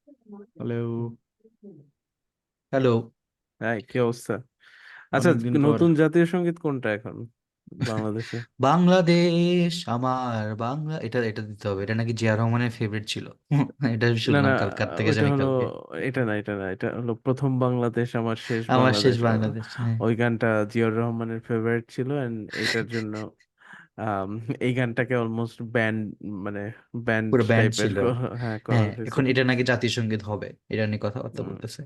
Hello. Hello. হ্যাঁ, কি অবস্থা? আচ্ছা, অনেকদিন পর। নতুন জাতীয় সঙ্গীত কোনটা এখন বাংলাদেশে? বাংলাদেশ আমার বাংলা, এটা এটা দিতে হবে। এটা নাকি জিয়া রহমানের ফেভারিট ছিল। এটা না না, শুনলাম কাল, কার থেকে ওইটা জানি হলো, কালকে। এটা না, এটা হলো প্রথম বাংলাদেশ আমার শেষ আমার শেষ বাংলাদেশ। বাংলাদেশ, হ্যাঁ। ওই গানটা জিয়র রহমানের ফেভারিট ছিল, এন্ড এইটার জন্য আম, এই গানটাকে অলমোস্ট ব্যান্ড, মানে ব্যান্ড পুরো ব্যান্ড টাইপের ছিল। হ্যাঁ করা হ্যাঁ, হয়েছে। এখন এটা নাকি জাতীয় সঙ্গীত হবে, এটা নিয়ে কথাবার্তা হুম। বলতেছে।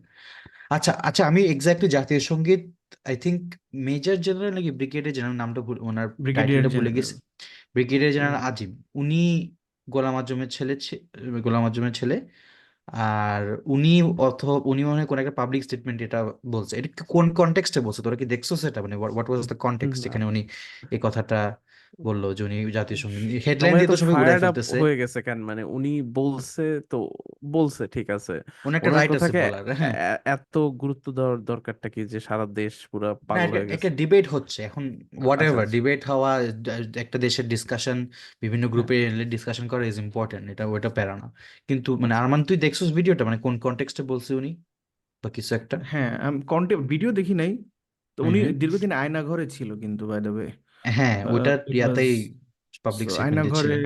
আচ্ছা আচ্ছা, আমি এক্স্যাক্টলি জাতীয় সঙ্গীত, আই থিঙ্ক মেজর জেনারেল নাকি ব্রিগেডিয়ার জেনারেল নামটা ওনার ব্রিগেডিয়ার টাইটেলটা ভুলে জেনারেল। গেছি। ব্রিগেডিয়ার হুম। জেনারেল আজিম, উনি গোলাম আজমের ছেলে, গোলাম আজমের ছেলে। আর উনি, অথবা উনি মনে হয় কোন একটা পাবলিক স্টেটমেন্ট এটা বলছে। এটা কোন কনটেক্সটে বলছে, তোরা কি দেখছো সেটা? মানে হোয়াট ওয়াজ দ্য কনটেক্সট না, যেখানে উনি এই কথাটা বললো যে উনি জাতীয় সঙ্গীত, হেডলাইন সবাই দিয়ে এত তো সবাই উড়াই ফায়ার্ড আপ ফেলতেছে। হয়ে গেছে কেন? মানে উনি বলছে তো, বলছে ঠিক আছে। ওনার একটা ওনার রাইট আছে কথাকে বলার, হ্যাঁ। এত গুরুত্ব দেওয়ার দরকারটা কি যে সারা দেশ পুরা না, পাগল একটা হয়ে একটা গেছে? ডিবেট হচ্ছে এখন। হোয়াট আচ্ছা এভার আচ্ছা। ডিবেট হওয়া, একটা দেশের ডিসকাশন, বিভিন্ন হ্যাঁ গ্রুপে ডিসকাশন করা ইজ ইম্পর্টেন্ট, এটা ওটা প্যারা না। কিন্তু মানে আরমান, তুই দেখছিস ভিডিওটা? মানে কোন কনটেক্সটে বলছে উনি, বা কিছু একটা? হ্যাঁ, ভিডিও দেখি নাই। তো হুম উনি হুম। দীর্ঘদিন আয়না ঘরে ছিল কিন্তু, বাই দ্য ওয়ে। হ্যাঁ, ওটা ইট ওয়াজ, ইয়াতেই পাবলিক আয়না স্টেটমেন্টে ছিল। ঘরে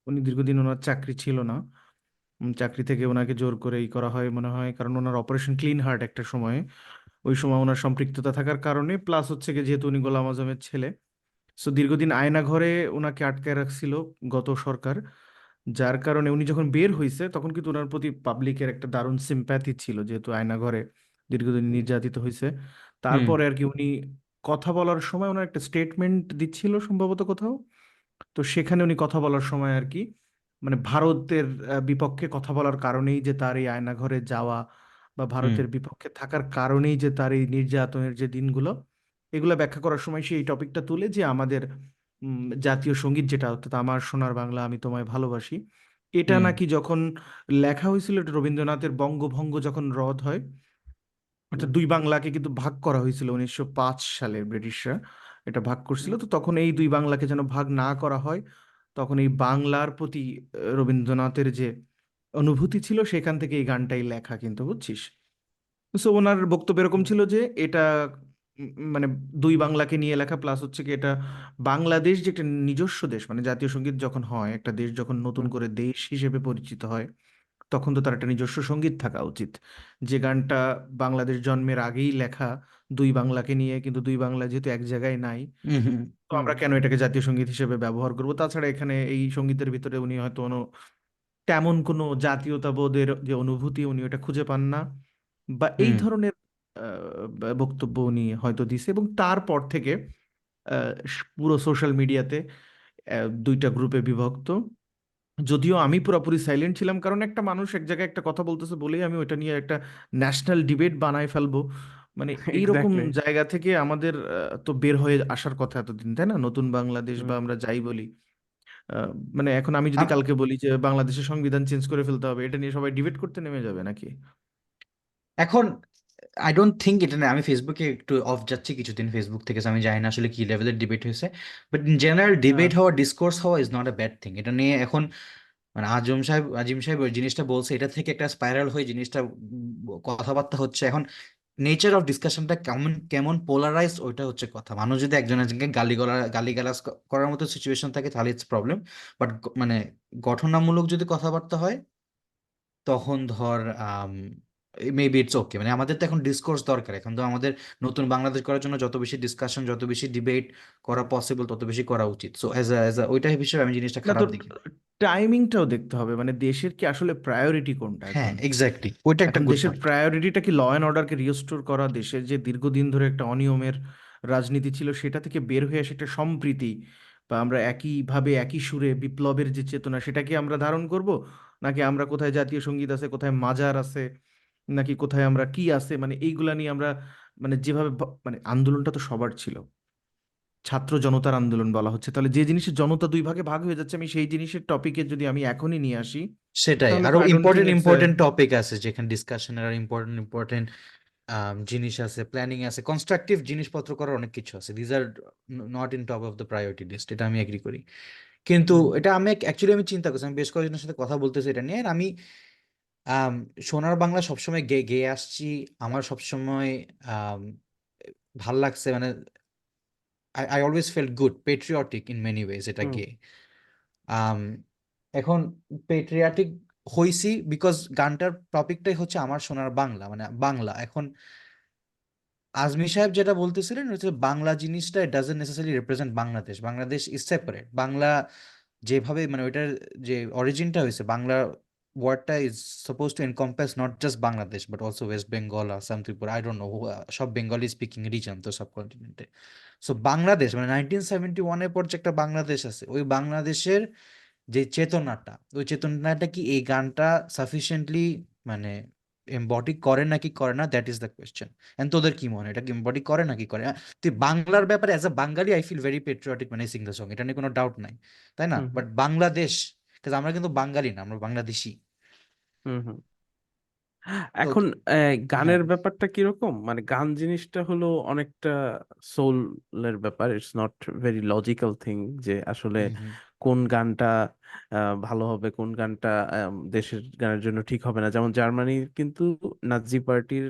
উনি দীর্ঘদিন, ওনার চাকরি ছিল না। চাকরি থেকে ওনাকে জোর করে ই করা হয় মনে হয়, কারণ ওনার অপারেশন ক্লিন হার্ট একটা সময়ে, ওই সময় ওনার সম্পৃক্ততা থাকার কারণে, প্লাস হচ্ছে কি যেহেতু উনি গোলাম আজমের ছেলে, সো দীর্ঘদিন আয়না ঘরে ওনাকে আটকায় রাখছিল গত সরকার। যার কারণে উনি যখন বের হয়েছে তখন কিন্তু ওনার প্রতি পাবলিকের একটা দারুণ সিম্প্যাথি ছিল, যেহেতু আয়না ঘরে দীর্ঘদিন নির্যাতিত হয়েছে। হুম তারপরে আর কি উনি কথা বলার সময় ওনার একটা স্টেটমেন্ট দিচ্ছিল সম্ভবত কোথাও। তো সেখানে উনি কথা বলার সময় আর কি, মানে ভারতের বিপক্ষে কথা বলার কারণেই যে তার এই আয়নাঘরে যাওয়া, বা হুম ভারতের বিপক্ষে থাকার কারণেই যে তার এই নির্যাতনের যে দিনগুলো, এগুলো ব্যাখ্যা করার সময় সে এই টপিকটা তুলে যে আমাদের জাতীয় সঙ্গীত যেটা, অর্থাৎ আমার সোনার বাংলা আমি তোমায় ভালোবাসি, এটা হুম নাকি যখন লেখা হয়েছিল, এটা রবীন্দ্রনাথের বঙ্গভঙ্গ যখন রদ হয়, অর্থাৎ দুই বাংলাকে কিন্তু ভাগ করা হয়েছিল 1905 সালে, ব্রিটিশরা এটা ভাগ করছিল। তো তখন এই দুই বাংলাকে যেন ভাগ না করা হয়, তখন এই বাংলার প্রতি রবীন্দ্রনাথের যে অনুভূতি ছিল, সেখান থেকে এই গানটাই লেখা কিন্তু, বুঝছিস? সো ওনার বক্তব্য এরকম ছিল যে এটা মানে দুই বাংলাকে নিয়ে লেখা, প্লাস হচ্ছে কি এটা বাংলাদেশ যে একটা নিজস্ব দেশ, মানে জাতীয় সঙ্গীত যখন হয়, একটা দেশ যখন নতুন করে দেশ হিসেবে পরিচিত হয়, তখন তো তার একটা নিজস্ব সঙ্গীত থাকা উচিত। যে গানটা বাংলাদেশ জন্মের আগেই লেখা দুই বাংলাকে নিয়ে, কিন্তু দুই বাংলা যেহেতু এক জায়গায় নাই, হুম হুম। তো আমরা কেন এটাকে জাতীয় সঙ্গীত হিসেবে ব্যবহার করবো? তাছাড়া এখানে এই সঙ্গীতের ভিতরে উনি হয়তো তেমন কোনো জাতীয়তাবোধের যে অনুভূতি উনি ওটা খুঁজে পান না, বা এই হুম ধরনের বক্তব্য উনি হয়তো দিছে। এবং তারপর থেকে পুরো সোশ্যাল মিডিয়াতে দুইটা গ্রুপে বিভক্ত। যদিও আমি পুরোপুরি সাইলেন্ট ছিলাম, কারণ একটা মানুষ এক জায়গায় একটা কথা বলতেছে বলেই আমি ওটা নিয়ে একটা ন্যাশনাল ডিবেট বানায় ফেলবো, মানে এইরকম এক্স্যাক্টলি। জায়গা থেকে আমাদের তো বের হয়ে আসার কথা এতদিন, তাই না? নতুন বাংলাদেশ বা আমরা যাই বলি, আহ, মানে এখন আমি যদি কালকে বলি যে বাংলাদেশের সংবিধান চেঞ্জ করে ফেলতে হবে, এটা নিয়ে সবাই ডিবেট করতে নেমে যাবে নাকি? এখন আই ডোন্ট থিঙ্ক এটা না, আমি ফেসবুকে একটু অফ যাচ্ছি কিছুদিন ফেসবুক থেকে, so আমি জানি না আসলে কি লেভেলের ডিবেট হয়েছে। বাট ইন জেনারেল ডিবেট হ্যাঁ। হওয়া, ডিসকোর্স হওয়া is not a bad thing. এটা নিয়ে এখন মানে আজিম সাহেব ওই জিনিসটা বলছে, এটা থেকে একটা স্পাইরাল হয়ে জিনিসটা কথাবার্তা হচ্ছে এখন। নেচার অফ ডিসকাশনটা কেমন কেমন পোলারাইজড, ওইটা হচ্ছে কথা। মানুষ যদি একজন একজনকে গালিগালাজ করার মতো সিচুয়েশন থাকে তাহলে ইটস প্রবলেম। বাট মানে গঠনামূলক যদি কথাবার্তা হয়, তখন ধর মেবি ইটস ওকে। মানে আমাদের তো এখন ডিসকোর্স দরকার, এখন তো আমাদের নতুন বাংলাদেশ করার জন্য যত বেশি ডিসকাশন, যত বেশি ডিবেট করা পসিবল, তত বেশি করা উচিত। সো অ্যাজ ওইটা হিসেবে আমি জিনিসটা না তো, খারাপ দেখি না। টাইমিংটাও দেখতে হবে, মানে দেশের কি আসলে প্রায়োরিটি কোনটা হ্যাঁ, এখন? এক্স্যাক্টলি, ওইটা একটা এখন গুড দেশের পয়েন্ট। প্রায়োরিটিটা কি ল অ্যান্ড অর্ডারকে রিস্টোর করা, দেশের যে দীর্ঘদিন ধরে একটা অনিয়মের রাজনীতি ছিল সেটা থেকে বের হয়ে এসে একটা সম্প্রীতি, বা আমরা একইভাবে একই সুরে বিপ্লবের যে চেতনা সেটাকে আমরা ধারণ করব, নাকি আমরা কোথায় জাতীয় সঙ্গীত আছে, কোথায় মাজার আছে, নাকি কোথায় আমরা কি আছে, মানে এইগুলা নিয়ে আমরা, মানে যেভাবে মানে আন্দোলনটা তো সবার ছিল, ছাত্র জনতার আন্দোলন বলা হচ্ছে, তাহলে যে জিনিসের জনতা দুই ভাগে ভাগ হয়ে যাচ্ছে, আমি সেই জিনিসের টপিকে যদি আমি এখনই নিয়ে আসি, সেটাই, তাহলে তো আরো I don't think important it's a. Important topic আছে যেখানে ডিসকাশনের, আর ইম্পর্টেন্ট ইম্পর্টেন্ট জিনিস আছে, প্ল্যানিং আছে, কনস্ট্রাকটিভ জিনিসপত্র করার অনেক কিছু আছে। These are not in top of the priority list, এটা আমি এগ্রি করি। কিন্তু এটা আমি অ্যাকচুয়ালি আমি চিন্তা করছি, আমি বেশ কয়েকজনের সাথে কথা বলতেছি এটা নিয়ে, আর আমি আম, সোনার বাংলা সবসময় গেয়ে গেয়ে আসছি। আমার সবসময় আম, ভাল লাগছে, মানে I always felt good patriotic in many ways এটা হুম গেয়ে। আম, এখন পেট্রিয়াটিক হইছি বিকজ গানটার টপিকটাই হচ্ছে আমার সোনার বাংলা, মানে বাংলা। এখন আজমি সাহেব যেটা বলতেছিলেন হচ্ছে বাংলা জিনিসটা doesn't necessary represent Bangladesh. Bangladesh is separate. Bangla যেভাবে মানে ওইটার যে অরিজিনটা হয়েছে, বাংলা ওয়ার্ডটা is suppose to encompass not just Bangladesh but also west Bengal, Assam, Tripura, I don't know, সব বেঙ্গলি স্পিকিং রিজন তো সাবকন্টিনেন্টে। সো বাংলাদেশ মানে 1971-এর পর যে একটা বাংলাদেশ আছে, ওই বাংলাদেশের যে চেতনাটা, ওই চেতনাটা কি এই গানটা সাফিসিয়েন্টলি মানে এমবডি করে নাকি করে না, that is the question. And তোদের কি মনে হয়, এটা কি এমবডি করে নাকি করে না? তুই বাংলার ব্যাপারে as a Bangali I feel very patriotic মানে সিং দ্য সং, এটা নিয়ে কোনো ডাউট নাই, তাই না? হুম হুম বাট বাংলাদেশ, আমরা কিন্তু বাঙালি না, আমরা বাংলাদেশি। হুম হুম। তো এখন হ্যাঁ। গানের ব্যাপারটা কিরকম, মানে গান জিনিসটা হলো অনেকটা সোলের ব্যাপার, it's not very logical thing যে আসলে হুম হুম কোন গানটা ভালো হবে, কোন গানটা দেশের গানের জন্য ঠিক হবে না। যেমন জার্মানির কিন্তু নাৎসি পার্টির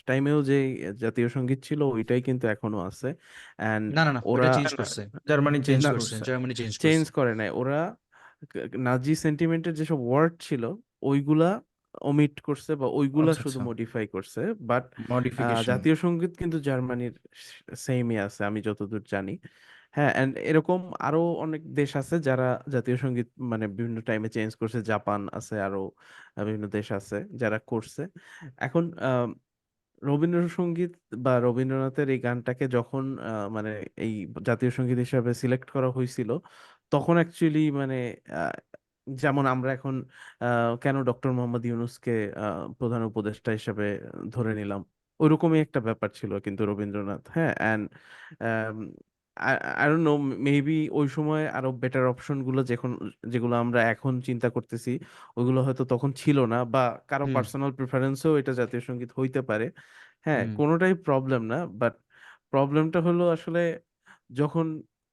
টাইমেও যে জাতীয় সঙ্গীত ছিল ওইটাই কিন্তু এখনো আছে। অ্যান্ড না না না, ওরা ওইটা না চেঞ্জ না, করছে। জার্মানি চেঞ্জ চেঞ্জ না, করছে, করছে। জার্মানি চেঞ্জ চেঞ্জ করছে। করে নাই ওরা। নাজি সেন্টিমেন্টের যেসব ওয়ার্ড ছিল ওইগুলা ওমিট করছে বা ওইগুলা আচ্ছা শুধু আচ্ছা, মডিফাই করছে। But modification. জাতীয় সঙ্গীত কিন্তু জার্মানির সেমই আছে আমি যতদূর জানি। হ্যাঁ, এন্ড এরকম আরো অনেক দেশ আছে যারা জাতীয় সঙ্গীত মানে বিভিন্ন টাইমে চেঞ্জ করছে। জাপান আছে, আরো বিভিন্ন দেশ আছে যারা করছে। এখন রবীন্দ্রসঙ্গীত বা রবীন্দ্রনাথের এই গানটাকে যখন মানে এই জাতীয় সঙ্গীত হিসাবে সিলেক্ট করা হয়েছিল, তখন অ্যাকচুয়ালি মানে আহ, যেমন আমরা এখন কেন ডক্টর মোহাম্মদ ইউনূসকে প্রধান উপদেষ্টা হিসাবে ধরে নিলাম, ওইরকমই একটা ব্যাপার ছিল কিন্তু রবীন্দ্রনাথ। হ্যাঁ, and I don't no, maybe ওই সময় আরো বেটার অপশন গুলো যখন, যেগুলো আমরা এখন চিন্তা করতেছি ওইগুলো হয়তো তখন ছিল না, বা কারো হুম পার্সোনাল প্রিফারেন্সও এটা জাতীয় সঙ্গীত হইতে পারে। হ্যাঁ, হুম কোনোটাই প্রবলেম না। বাট প্রবলেমটা হলো আসলে যখন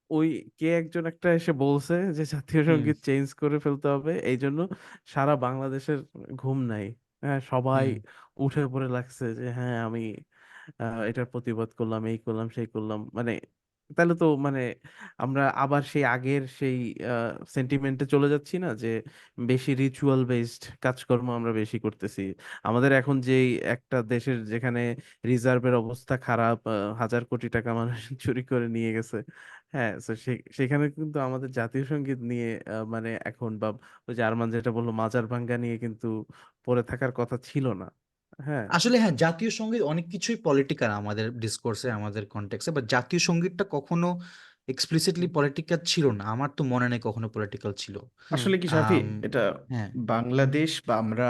ওই কে একজন একটা এসে বলছে যে জাতীয় হুম সঙ্গীত চেঞ্জ করে ফেলতে হবে, এই জন্য সারা বাংলাদেশের ঘুম নাই। হ্যাঁ, সবাই হুম। উঠে পড়ে লাগছে যে হ্যাঁ আমি এটার প্রতিবাদ করলাম, এই করলাম, সেই করলাম। মানে তাহলে তো মানে আমরা আবার সেই আগের সেই সেন্টিমেন্টে চলে যাচ্ছি না, যে বেশি রিচুয়াল বেসড কাজকর্ম আমরা বেশি করতেছি। আমাদের এখন যেই একটা দেশের যেখানে রিজার্ভের অবস্থা খারাপ, 1,000 কোটি টাকা মানুষ চুরি করে নিয়ে গেছে। হ্যাঁ, তো সেখানে কিন্তু আমাদের জাতীয় সঙ্গীত নিয়ে মানে এখন বা ওই যে আরমান যেটা বললো মাজার ভাঙ্গা নিয়ে কিন্তু পড়ে থাকার কথা ছিল না। হ্যাঁ। আসলে হ্যাঁ, জাতীয় সঙ্গীত অনেক কিছুই পলিটিক্যাল আমাদের ডিসকোর্সে, আমাদের কনটেক্সে, বাট জাতীয় সঙ্গীতটা কখনো এক্সপ্লিসিটলি পলিটিক্যাল ছিল না, আমার তো মনে নেই কখনো পলিটিক্যাল ছিল। হুম আসলে কি শাফি, আম, এটা হ্যাঁ। বাংলাদেশ বা আমরা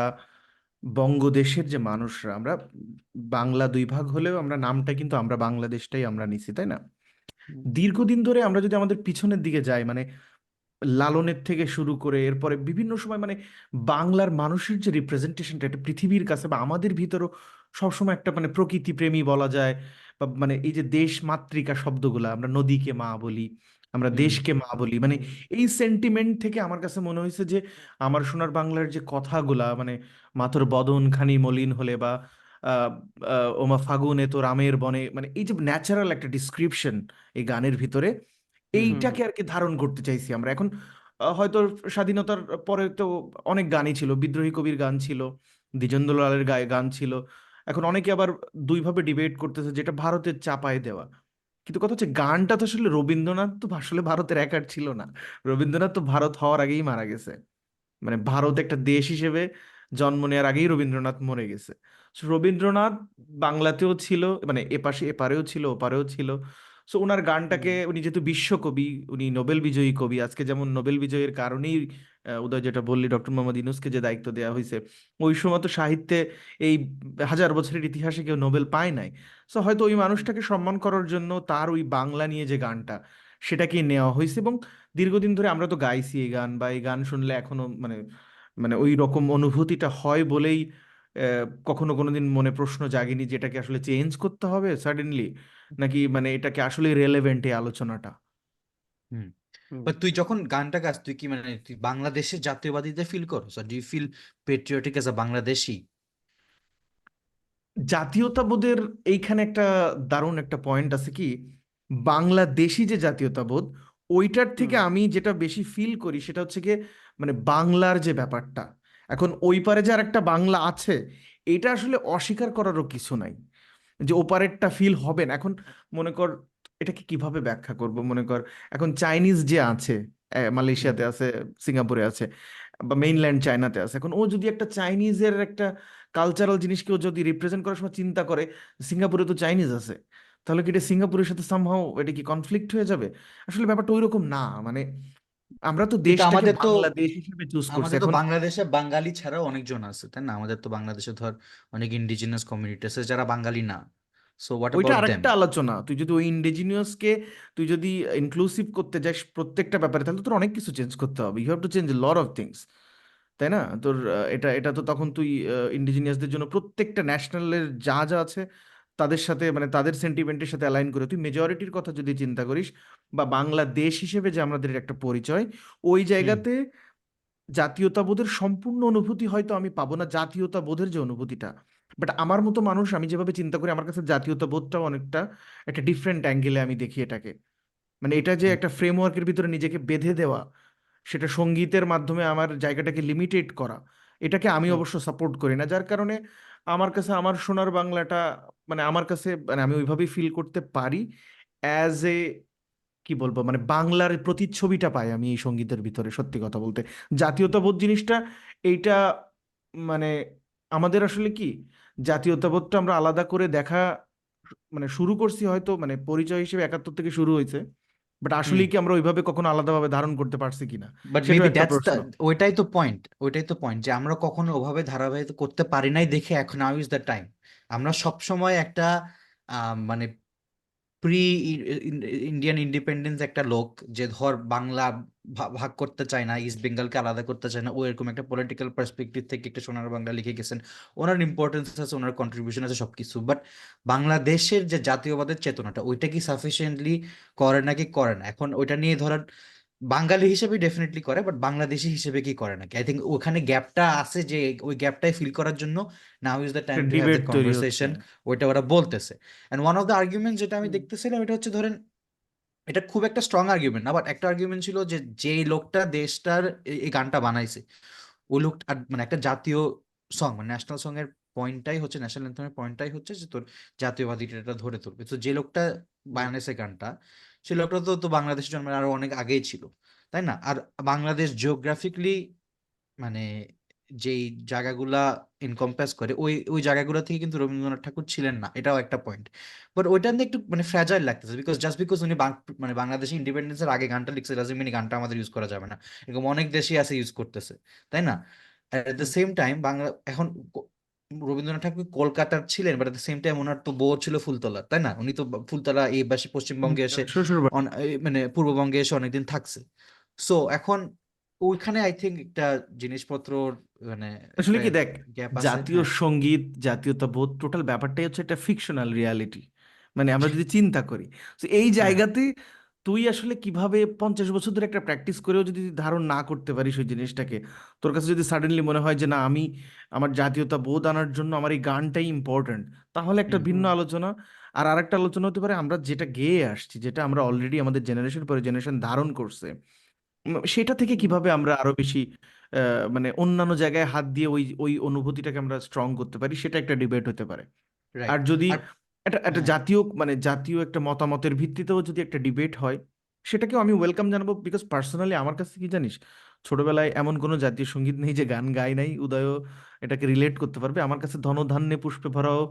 বঙ্গদেশের যে মানুষরা, আমরা বাংলা দুই ভাগ হলেও আমরা নামটা কিন্তু আমরা বাংলাদেশটাই আমরা নিছি, তাই না? হুম দীর্ঘদিন ধরে আমরা যদি আমাদের পিছনের দিকে যাই, মানে লালনের থেকে শুরু করে এরপরে বিভিন্ন সময় মানে বাংলার মানুষের যে রিপ্রেজেন্টেশনটা এটা পৃথিবীর কাছে বা আমাদের ভিতরও সবসময় একটা মানে প্রকৃতি প্রেমী বলা যায়, বা মানে এই যে দেশ মাতৃকা শব্দগুলা, আমরা নদীকে মা বলি, আমরা হুম দেশকে মা বলি, মানে এই সেন্টিমেন্ট থেকে আমার কাছে মনে হয়েছে যে আমার সোনার বাংলার যে কথাগুলা, মানে মাতর বদন খানি মলিন হলে বা আহ, ওমা ফাগুনে তো রামের বনে, মানে এই যে ন্যাচারাল একটা ডিসক্রিপশন এই গানের ভিতরে, হুম হুম এইটাকে আর কি ধারণ করতে চাইছি আমরা এখন। হয়তো স্বাধীনতার পরে তো অনেক গানই ছিল, বিদ্রোহী কবির গান ছিল, দ্বিজেন্দ্রলালের গায়ে গান ছিল। এখন অনেকে আবার দুইভাবে ডিবেট করতেছে যেটা ভারতের চাপায় দেওয়া। কিন্তু কথা হচ্ছে গানটা তো আসলে রবীন্দ্রনাথ তো আসলে ভারতের একার ছিল না। রবীন্দ্রনাথ তো ভারত হওয়ার আগেই মারা গেছে, মানে ভারত একটা দেশ হিসেবে জন্ম নেওয়ার আগেই রবীন্দ্রনাথ মরে গেছে। So, রবীন্দ্রনাথ বাংলাতেও ছিল, মানে এপাশে এপারেও ছিল ওপারেও ছিল। সো ওনার গানটাকে, হুম উনি যেহেতু বিশ্বকবি, উনি নোবেল বিজয়ী কবি, আজকে যেমন নোবেল বিজয়ের কারণেই উদয় যেটা বললি ডক্টর মোহাম্মদ ইউনূসকে যে দায়িত্ব দেওয়া হয়েছে, ওই সময় তো সাহিত্যে এই 1,000 বছরের ইতিহাসে কেউ নোবেল পায় নাই। সো হয়তো ওই মানুষটাকে সম্মান করার জন্য তার ওই বাংলা নিয়ে যে গানটা, সেটাকেই নেওয়া হয়েছে। এবং দীর্ঘদিন ধরে আমরা তো গাইছি এই গান, বা এই গান শুনলে এখনো মানে মানে ওই রকম অনুভূতিটা হয় বলেই কখনো কোনোদিন মনে প্রশ্ন জাগেনি যে এটাকে আসলে চেঞ্জ করতে হবে সাডেনলি, নাকি মানে এটাকে আসলে রেলেভেন্ট এই আলোচনাটা। হুম। হুম। বাট তুই যখন গানটা গাস তুই কি মানে তুই বাংলাদেশের জাতীয়বাদীতে ফিল করো, do you feel patriotic as a Bangladeshi? জাতীয়তাবোধের এইখানে একটা দারুণ একটা পয়েন্ট আছে কি, বাংলাদেশি যে জাতীয়তাবোধ, ওইটার হুম। থেকে আমি যেটা বেশি ফিল করি সেটা হচ্ছে গিয়ে মানে বাংলার যে ব্যাপারটা, এখন ওই পারে যে আর একটা বাংলা আছে, এটা আসলে অস্বীকার করারও কিছু নাই যে ওপারেরটা ফিল হবে না। এখন মনে কর, এটাকে কিভাবে ব্যাখ্যা করব, মনে কর এখন চাইনিজ যে আছে, হুম মালয়েশিয়াতে আছে, সিঙ্গাপুরে আছে, বা মেইনল্যান্ড চায়নাতে আছে, এখন ও যদি একটা চাইনিজের একটা কালচারাল জিনিসকে ও যদি রিপ্রেজেন্ট করার সময় চিন্তা করে সিঙ্গাপুরে তো চাইনিজ আছে, তাহলে কি এটা সিঙ্গাপুরের সাথে সামহাও এটা কি কনফ্লিক্ট হয়ে যাবে? আসলে ব্যাপারটা ওইরকম না। মানে আমরা তো কিন্তু দেশটাকে আমাদের তো বাংলাদেশ হিসেবে চুজ করছি আমাদের তো এখন। বাংলাদেশে বাঙালি ছাড়াও অনেকজন আছে, তাই না? আমাদের তো বাংলাদেশে ধর অনেক ইন্ডিজিনাস কমিউনিটি আছে যারা বাঙালি না। সো হোয়াট ওইটা অ্যাবাউট দেম? আরেকটা আলোচনা, তুই যদি ওই ইন্ডিজিনিয়াসকে তুই যদি ইনক্লুসিভ করতে যাস প্রত্যেকটা ব্যাপারে, তাহলে তোর অনেক কিছু চেঞ্জ করতে হবে, you have to change lot of things, তাই না? তোর এটা এটা তো তখন তুই ইন্ডিজিনিয়াসদের জন্য প্রত্যেকটা ন্যাশনালের যা যা আছে তাদের সাথে মানে তাদের সেন্টিমেন্টের সাথে অ্যালাইন করে তুই মেজরিটির কথা যদি চিন্তা করিস, বা বাংলাদেশ হিসেবে যে আমাদের একটা পরিচয়, ওই হুম জায়গাতে জাতীয়তাবোধের সম্পূর্ণ অনুভূতি হয়তো আমি পাবো না, জাতীয়তাবোধের যে অনুভূতিটা, বাট আমার মতো মানুষ আমি যেভাবে চিন্তা করি, আমার কাছে জাতীয়তাবোধটাও অনেকটা একটা ডিফারেন্ট অ্যাঙ্গেলে আমি দেখি এটাকে। মানে এটা যে হুম একটা ফ্রেমওয়ার্কের ভিতরে নিজেকে বেঁধে দেওয়া, সেটা সঙ্গীতের মাধ্যমে আমার জায়গাটাকে লিমিটেড করা, এটাকে আমি হুম অবশ্য সাপোর্ট করি না। যার কারণে আমার কাছে আমার সোনার বাংলাটা মানে আমার কাছে মানে আমি ওইভাবেই ফিল করতে পারি অ্যাজ এ, কি বলবো, মানে বাংলার প্রতিচ্ছবিটা পাই আমি এই সঙ্গীতের ভিতরে। সত্যি কথা বলতে জাতীয়তাবোধ জিনিসটা এইটা মানে আমাদের আসলে কি, জাতীয়তাবোধটা আমরা আলাদা করে দেখা মানে শুরু করছি হয়তো মানে পরিচয় হিসেবে 71 থেকে শুরু হয়েছে, বাট হুম। আসলেই কি আমরা ওইভাবে কখনো আলাদাভাবে ধারণ করতে পারছি কিনা, বাট সেটাও মেবি একটা দ্যাটস দ্য, প্রশ্ন। ওইটাই তো পয়েন্ট যে আমরা কখনো ওভাবে ধারাবাহিক করতে পারি নাই দেখে এখন নাও ইজ দ্য টাইম। আমরা সব সময় একটা মানে প্রি ইন্ডিয়ান ইন্ডিপেন্ডেন্স একটা লোক, যে ধর বাংলা ভাগ করতে চায় না, ইস্ট বেঙ্গলকে আলাদা করতে চায় না, ও এরকম একটা পলিটিক্যাল পার্সপেক্টিভ থেকে একটা সোনার বাংলা লিখে গেছেন। ওনার ইম্পর্টেন্স আছে, ওনার কন্ট্রিবিউশন আছে সবকিছু, বাট বাংলাদেশের যে জাতীয়বাদের চেতনাটা ওইটা কি সাফিসিয়েন্টলি করে নাকি করে না, এখন ওইটা নিয়ে ধরেন বাঙালি হিসেবে ডেফিনেটলি করে, বাট বাংলাদেশি হিসেবে কি করে নাকি, আই থিঙ্ক ওখানে গ্যাপটা আছে, যে ওই গ্যাপটাই ফিল করার জন্য now is the time to have debate that তৈরি হচ্ছে। কনভারসেশন। ওইটা ওরা বলতেছে। And one of the argument যেটা আমি হুম। দেখতেছিলাম এটা হচ্ছে ধরেন, এটা খুব একটা স্ট্রং আর্গুমেন্ট না, বাট একটা আর্গুমেন্ট ছিল যে যেই লোকটা দেশটার এই গানটা বানাইছে, ওই লোকটা মানে একটা জাতীয় সং মানে ন্যাশনাল সং এর পয়েন্টটাই হচ্ছে, ন্যাশনাল অ্যান্থেমের পয়েন্টটাই হচ্ছে যে তোর জাতীয়বাদীটা ধরে তুলবে। তো যে লোকটা হুম। বানাইছে গানটা, সেই লোকটা তো তো বাংলাদেশের জন্মের আরো অনেক আগেই ছিল, তাই না? আর বাংলাদেশ জিওগ্রাফিক্যালি মানে যেই জায়গাগুলা এনকম্পাস করে ওই ওই জায়গাগুলো থেকে কিন্তু রবীন্দ্রনাথ ঠাকুর ছিলেন না, এটাও একটা পয়েন্ট। বাট ওইটা নিয়ে একটু মানে ফ্র্যাজাইল লাগতেছে, বিকজ জাস্ট বিকজ উনি মানে বাংলাদেশে ইন্ডিপেন্ডেন্সের আগে গানটা লিখছে ডাজন্ট মিন গানটা আমাদের ইউজ করা যাবে না। এরকম অনেক দেশই আছে ইউজ করতেছে, তাই না? At the hmm. Same time Bangla এখন রবীন্দ্রনাথ ঠাকুর কলকাতার ছিলেন, but at the same time ওনার তো বউ ছিল ফুলতলা, তাই না? উনি তো ফুলতলা এই পাশে পশ্চিমবঙ্গে এসে শ্বশুর বাড়ি। মানে পূর্ববঙ্গে এসে অনেকদিন থাকছে। সো এখন ওইখানে আই থিঙ্ক একটা জিনিসপত্র মানে আসলে একটা কি দেখ, গ্যাপ আছে, জাতীয় হ্যাঁ। সঙ্গীত জাতীয়তাবোধ টোটাল ব্যাপারটাই হচ্ছে একটা ফিকশনাল রিয়ালিটি। মানে আমরা যদি চিন্তা করি, তো এই হ্যাঁ জায়গাতে তুই আসলে কিভাবে 50 বছর ধরে একটা প্র্যাকটিস করেও যদি ধারণ না করতে পারিস ওই জিনিসটাকে, তোর কাছে যদি সাডেনলি মনে হয় যে না আমি আমার জাতীয়তাবোধ আনার জন্য আমার এই গানটাই ইম্পর্ট্যান্ট, তাহলে একটা হুম ভিন্ন হুম। আলোচনা। আর আরেকটা আলোচনা হতে পারে আমরা যেটা গেয়ে আসছি, যেটা আমরা অলরেডি আমাদের জেনারেশন পরে জেনারেশন ধারণ করছে, সেটা থেকে হুম। কিভাবে আমরা আরো বেশি মানে অন্যান্য জায়গায় হাত দিয়ে ওই ওই অনুভূতিটাকে আমরা স্ট্রং করতে পারি, সেটা একটা ডিবেট হতে পারে। রাইট। আর যদি আর একটা একটা হ্যাঁ জাতীয় মানে জাতীয় একটা মতামতের ভিত্তিতেও যদি একটা ডিবেট হয়, সেটাকেও আমি ওয়েলকাম জানাবো। বিকজ পার্সোনালি আমার কাছে কি জানিস, ছোটবেলায় এমন কোনো জাতীয় সঙ্গীত নেই যে গান গাই নাই উদয়ও এটাকে রিলেট করতে পারবে। আমার কাছে ধনধান্যে পুষ্পে ভরাও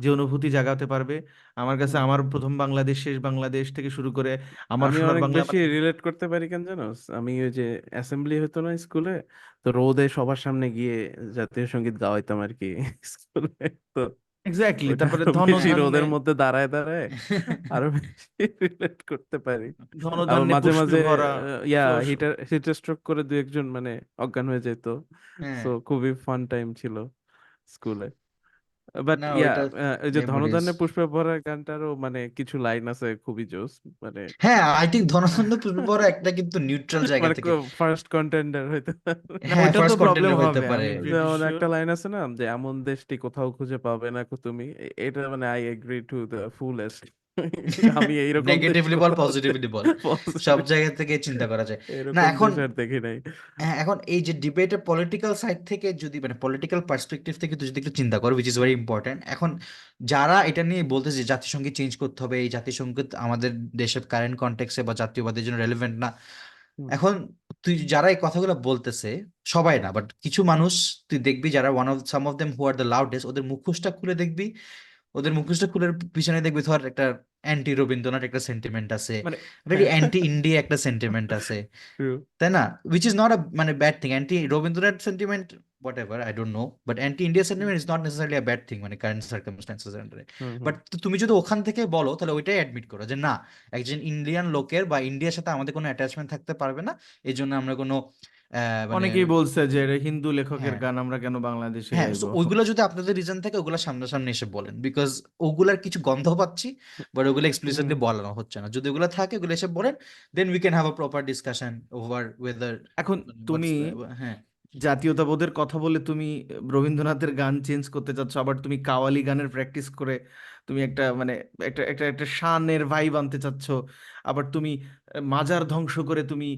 যে অনুভূতি জাগাতে পারবে, আমার কাছে হুম। আমার প্রথম বাংলাদেশ শেষ বাংলাদেশ থেকে শুরু করে আমার আমি সোনার অনেক বাংলা বেশি মানে। রিলেট করতে পারি কেন জানো? আমি ওই যে অ্যাসেম্বলি হতো না স্কুলে, তো রোদে সবার সামনে গিয়ে জাতীয় সঙ্গীত গাওয়াইতাম আর কি স্কুলে। তো এক্স্যাক্টলি, ওইটা তারপরে আরো বেশি ধনধান্যে, রোদের মধ্যে দাঁড়ায় দাঁড়ায় আরো বেশি রিলেট করতে পারি। আবার ধনধান্যে মাঝে পুষ্পে মাঝে ভরা। তো হিটার স্ট্রোক করে দু একজন মানে অজ্ঞান হয়ে যেত। হ্যাঁ সো খুবই ফান টাইম ছিল স্কুলে। বাট না ইয়া ওইটা ওই যে মেমোরিজ। ধনধান্যে পুষ্পে ভরা গানটারও মানে কিছু লাইন আছে খুবই জোস, মানে হ্যাঁ, আই থিঙ্ক ধনচন্দ্র পুষ্পবরা একটা কিন্তু নিউট্রাল জায়গা মানে থেকে। ফার্স্ট কন্টেন্ডার হইতে পারে। না হ্যাঁ, ওইটা তো ফার্স্ট প্রবলেম কন্টেন্ডার হইতে হবে, পারে। আমি প্রিটি যেমন শিওর। একটা লাইন আছে না যে এমন দেশটি কোথাও খুঁজে পাবে না কো তুমি, এটা মানে I agree to the fullest. আমি এইরকম দেশ নেগেটিভলি বল, কোথাও পজিটিভলি বল, সব positive, জায়গা থেকে চিন্তা করা যায়। না এরকম এখন, দেশ আর দেখি নাই। হ্যাঁ, এখন এই যে ডিবেটের পলিটিক্যাল সাইড থেকে যদি মানে পলিটিক্যাল পার্সপেক্টিভ থেকে তুই যদি একটু চিন্তা করো, উইচ ইজ ভেরি ইম্পর্ট্যান্ট। এখন যারা এটা নিয়ে বলতেছে যে জাতিসংঘে চেঞ্জ করতে হবে, এই জাতিসংঘ আমাদের দেশের কারেন্ট কনটেক্সে বা জাতীয়বাদের জন্য রেলেভেন্ট না, হুম, এখন তুই যারা এই কথাগুলো বলতেছে, সবাই না বাট কিছু মানুষ তুই দেখবি যারা some of them who are the loudest, ওদের মুখোশটা খুলে দেখবি, ওদের মুখোশটা খুলে পিছনে দেখবি ধর একটা অ্যান্টি রবীন্দ্রনাথ একটা সেন্টিমেন্ট আছে, মানে ভেরি হ্যাঁ, অ্যান্টি ইন্ডিয়া একটা সেন্টিমেন্ট আছে, true. তাই না? উইচ ইজ নট আ মানে bad thing. Anti Rabindranath sentiment what ever, I don't no, but anti India hmm, sentiment is not necessarily a bad thing মানে কারেন্ট সার্কামস্টান্সেস আন্ডারে। হুম, হুম, but তুমি যদি ওখান থেকে বলো তাহলে ওইটাই অ্যাডমিট করো যে না, একজন ইন্ডিয়ান লোকের বা ইন্ডিয়ার সাথে আমাদের কোনো অ্যাটাচমেন্ট থাকতে পারবে না, এই জন্য আমরা কোনো মানে অনেকেই বলছে যে এটা হিন্দু লেখকের হ্যাঁ, গান, আমরা কেন বাংলাদেশে হ্যাঁ, গাইবো। সো ওইগুলো যদি আপনাদের রিজন থাকে ওগুলো সামনাসামনি এসে বলেন, বিকজ ওগুলার কিছু গন্ধ পাচ্ছি, বাট ওগুলো হুম। এক্সপ্লিসিটলি বলানো হচ্ছে না। যদি ওগুলো থাকে ওগুলো এসে বলেন, then we can have a proper discussion over weather এখন তুমি হোয়াটস হ্যাঁ। জাতীয়তাবোধের কথা বলে তুমি রবীন্দ্রনাথের গান চেঞ্জ করতে চাচ্ছ, আবার তুমি কাওয়ালি গানের প্র্যাকটিস করে তুমি একটা মানে একটা একটা একটা শানের ভাইব আনতে চাচ্ছ, আবার তুমি মাজার ধ্বংস করে তুমি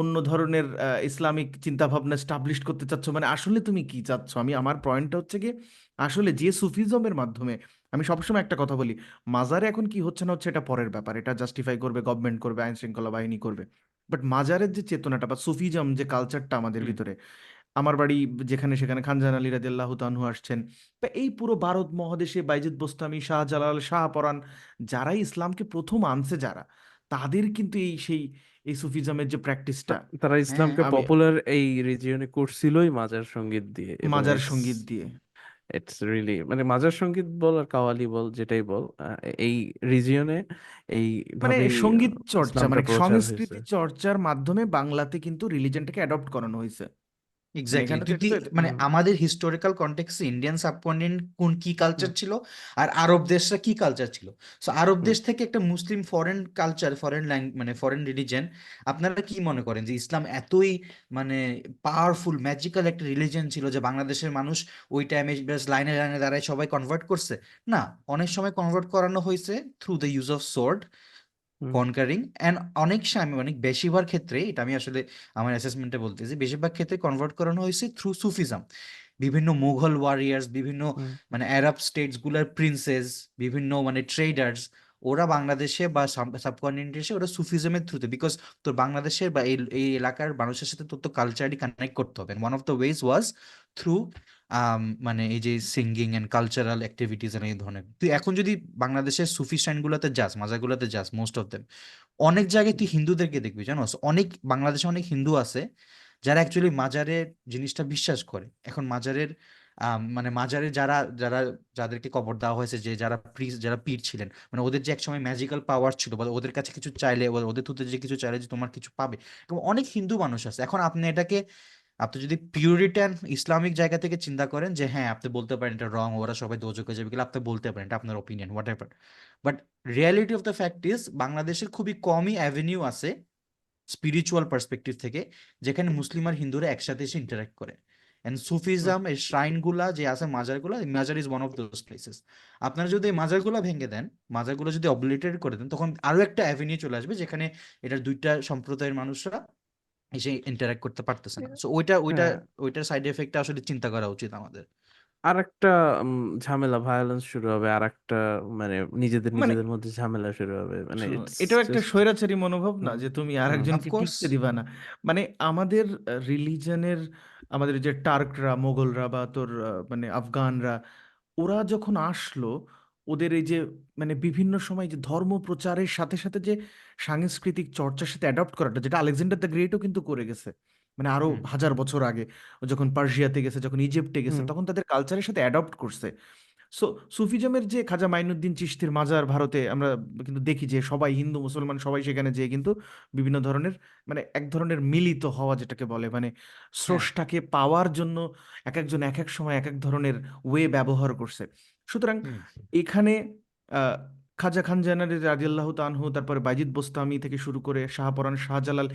অন্য ধরনের ইসলামিক চিন্তাভাবনা স্টাবলিশ করতে চাচ্ছ, মানে আসলে তুমি কি চাচ্ছ? আমি আমার পয়েন্টটা হচ্ছে কি, আসলে যে সুফিজমের মাধ্যমে, আমি সবসময় একটা কথা বলি, মাজারে এখন কি হচ্ছে না হচ্ছে এটা পরের ব্যাপার, এটা জাস্টিফাই করবে গভর্নমেন্ট, করবে আইন শৃঙ্খলা বাহিনী করবে, বাট মাজারের যে চেতনাটা বা সুফিজম যে কালচারটা আমাদের হুম, ভিতরে, আমার বাড়ি যেখানে সেখানে খানজাহান আলী রাদিয়াল্লাহু তাআনহু আসছেন, বা এই পুরো ভারত মহাদেশে বাইজিদ বোস্তামি, শাহজালাল, শাহপরাণ, যারাই ইসলামকে প্রথম আনছে যারা, তাদের কিন্তু এই সুফিজমের যে প্র্যাকটিসটা, তারা হ্যাঁ, ইসলামকে আমি পপুলার এই রিজিয়নে করছিলই মাজার সঙ্গীত দিয়ে, এবং মাজার ইটস সঙ্গীত দিয়ে, ইটস রিয়েলি মানে মাজার সঙ্গীত বল আর কাওয়ালি বল যেটাই বল, এই রিজিয়নে মানে এইভাবেই সঙ্গীত চর্চা ইসলামটা মানে প্রচার হয়েছে। সংস্কৃতি চর্চার মাধ্যমে বাংলাতে কিন্তু রিলিজনটাকে অ্যাডপ্ট করানো হয়েছে, মানে এক্স্যাক্টলি। এখানে তুই থেকে তুই তো মানে আমাদের হিস্টোরিক্যাল কন্টেক্সে ইন্ডিয়ান সাবকন্টিনেন্ট কোন কি কালচার হুম, ছিল, আর আরব দেশরা কি কালচার ছিল। সো আরব হুম, দেশ থেকে একটা মুসলিম ফরেন কালচার, ফরেন মানে ফরেন রিলিজন, আপনারা কি মনে করেন যে ইসলাম এতই মানে পাওয়ারফুল ম্যাজিক্যাল একটা রিলিজন ছিল যে বাংলাদেশের মানুষ ওই টাইমে লাইনে লাইনে দাঁড়ায় সবাই কনভার্ট করছে? না, অনেক সময় কনভার্ট করানো হয়েছে through the use of sword, hmm, conquering, and অনেক সময় অনেক বেশিরভাগ ক্ষেত্রে, এটা আমি আসলে আমার অ্যাসেসমেন্টে বলতেছি, বেশিরভাগ ক্ষেত্রে কনভার্ট করানো হয়েছে থ্রু সুফিজম। বিভিন্ন মুঘল ওয়ারিয়ার্স, বিভিন্ন হুম, মানে আরব স্টেটস গুলার প্রিন্সেস, বিভিন্ন মানে ট্রেডার্স, ওরা বাংলাদেশে বা সাবকন্টিনেন্টে এসে ওরা সুফিজমের থ্রুতে, বিকজ তোর বাংলাদেশের বা এই এই এলাকার মানুষের সাথে তোর তো কালচারলি কানেক্ট করতে হবে, one of the ways was through মানে এই যে singing and cultural activities and এই ধরনের। তুই এখন যদি বাংলাদেশের সুফি গুলাতে যাস, মাজারগুলোতে যাস, মোস্ট অফ দেম অনেক জায়গায় তুই হিন্দুদেরকে দেখবি, জানোস অনেক বাংলাদেশে অনেক হিন্দু আছে যারা অ্যাকচুয়ালি মাজারের জিনিসটা বিশ্বাস করে। এখন মাজারের মানে মাজারে যারা যারা যাদেরকে কবর দেওয়া হয়েছে, যে যারা যারা পীর ছিলেন, মানে ওদের যে একসময় ম্যাজিক্যাল পাওয়ার ছিল, বা ওদের কাছে কিছু চাইলে ওদের থুতে যে কিছু চাইলে যে তোমার কিছু পাবে, এবং অনেক হিন্দু মানুষ আছে। এখন আপনি এটাকে, আপনি যদি পিউরিটান ইসলামিক জায়গা থেকে চিন্তা করেন যে হ্যাঁ আপনি বলতে পারেন এটা রং, ওরা সবাই দোজখে যাবে, গেলে আপনি বলতে পারেন, এটা আপনার opinion what ever, but reality of the fact is বাংলাদেশের খুবই কমই অ্যাভিনিউ আছে স্পিরিচুয়াল পার্সপেক্টিভ থেকে যেখানে মুসলিম আর হিন্দুরা একসাথে এসে ইন্টারাক্ট করে। And hmm. সুফিজম এই শ্রাইন গুলা যে আছে, মাজারগুলা, mazar is one of those places. আপনারা যদি এই মাজারগুলা ভেঙে দেন, মাজারগুলো যদি অবলিটেট করে দেন, তখন আরো একটা অ্যাভিনিউ চলে আসবে যেখানে এটার দুইটা সম্প্রদায়ের মানুষরা এসে ইন্টারাক্ট করতে পারতেছে না। সো ওইটা ওইটা হ্যাঁ, ওইটার সাইড এফেক্টটা আসলে চিন্তা করা উচিত আমাদের। আর একটা ঝামেলা, ভায়োলেন্স শুরু হবে, আর একটা মানে নিজেদের মানে নিজেদের মধ্যে ঝামেলা শুরু হবে, মানে শোনো, ইটস এটাও একটা জাস্ট। স্বৈরাচারী মনোভাব না হুম, যে তুমি হুম, আরেকজনকে অফকোর্স। টিকতে দিবা না, মানে আমাদের রিলিজনের, আমাদের যে টার্করা, মোগলরা, বা তোর মানে আফগানরা, ওরা যখন আসলো, ওদের এই যে মানে বিভিন্ন সময় যে ধর্ম প্রচারের সাথে সাথে যে সাংস্কৃতিক চর্চার সাথে অ্যাডপ্ট করাটা, যেটা আলেকজান্ডার দ্য গ্রেটও কিন্তু করে গেছে, মানে আরো হুম, হাজার বছর আগে, ও যখন পার্সিয়াতে গেছে, যখন ইজিপ্টে গেছে, হুম, তখন তাদের কালচারের সাথে অ্যাডপ্ট করছে। সো সুফিজমের যে খাজা মাইনুদ্দিন চিশতির মাজার ভারতে আমরা কিন্তু দেখি যে সবাই হিন্দু মুসলমান সবাই সেখানে যেয়ে কিন্তু বিভিন্ন ধরনের মানে এক ধরনের মিলিত হওয়া যেটাকে বলে, মানে হ্যাঁ, স্রষ্টাকে পাওয়ার জন্য এক একজন এক এক সময় এক এক ধরনের ওয়ে ব্যবহার করছে। সুতরাং হুম এখানে আহ, খাজা খান জানারি রাদিয়াল্লাহু তাআনহু, তারপরে বাইজিদ বোস্তামি থেকে শুরু করে শাহপরাণ শাহজালাল,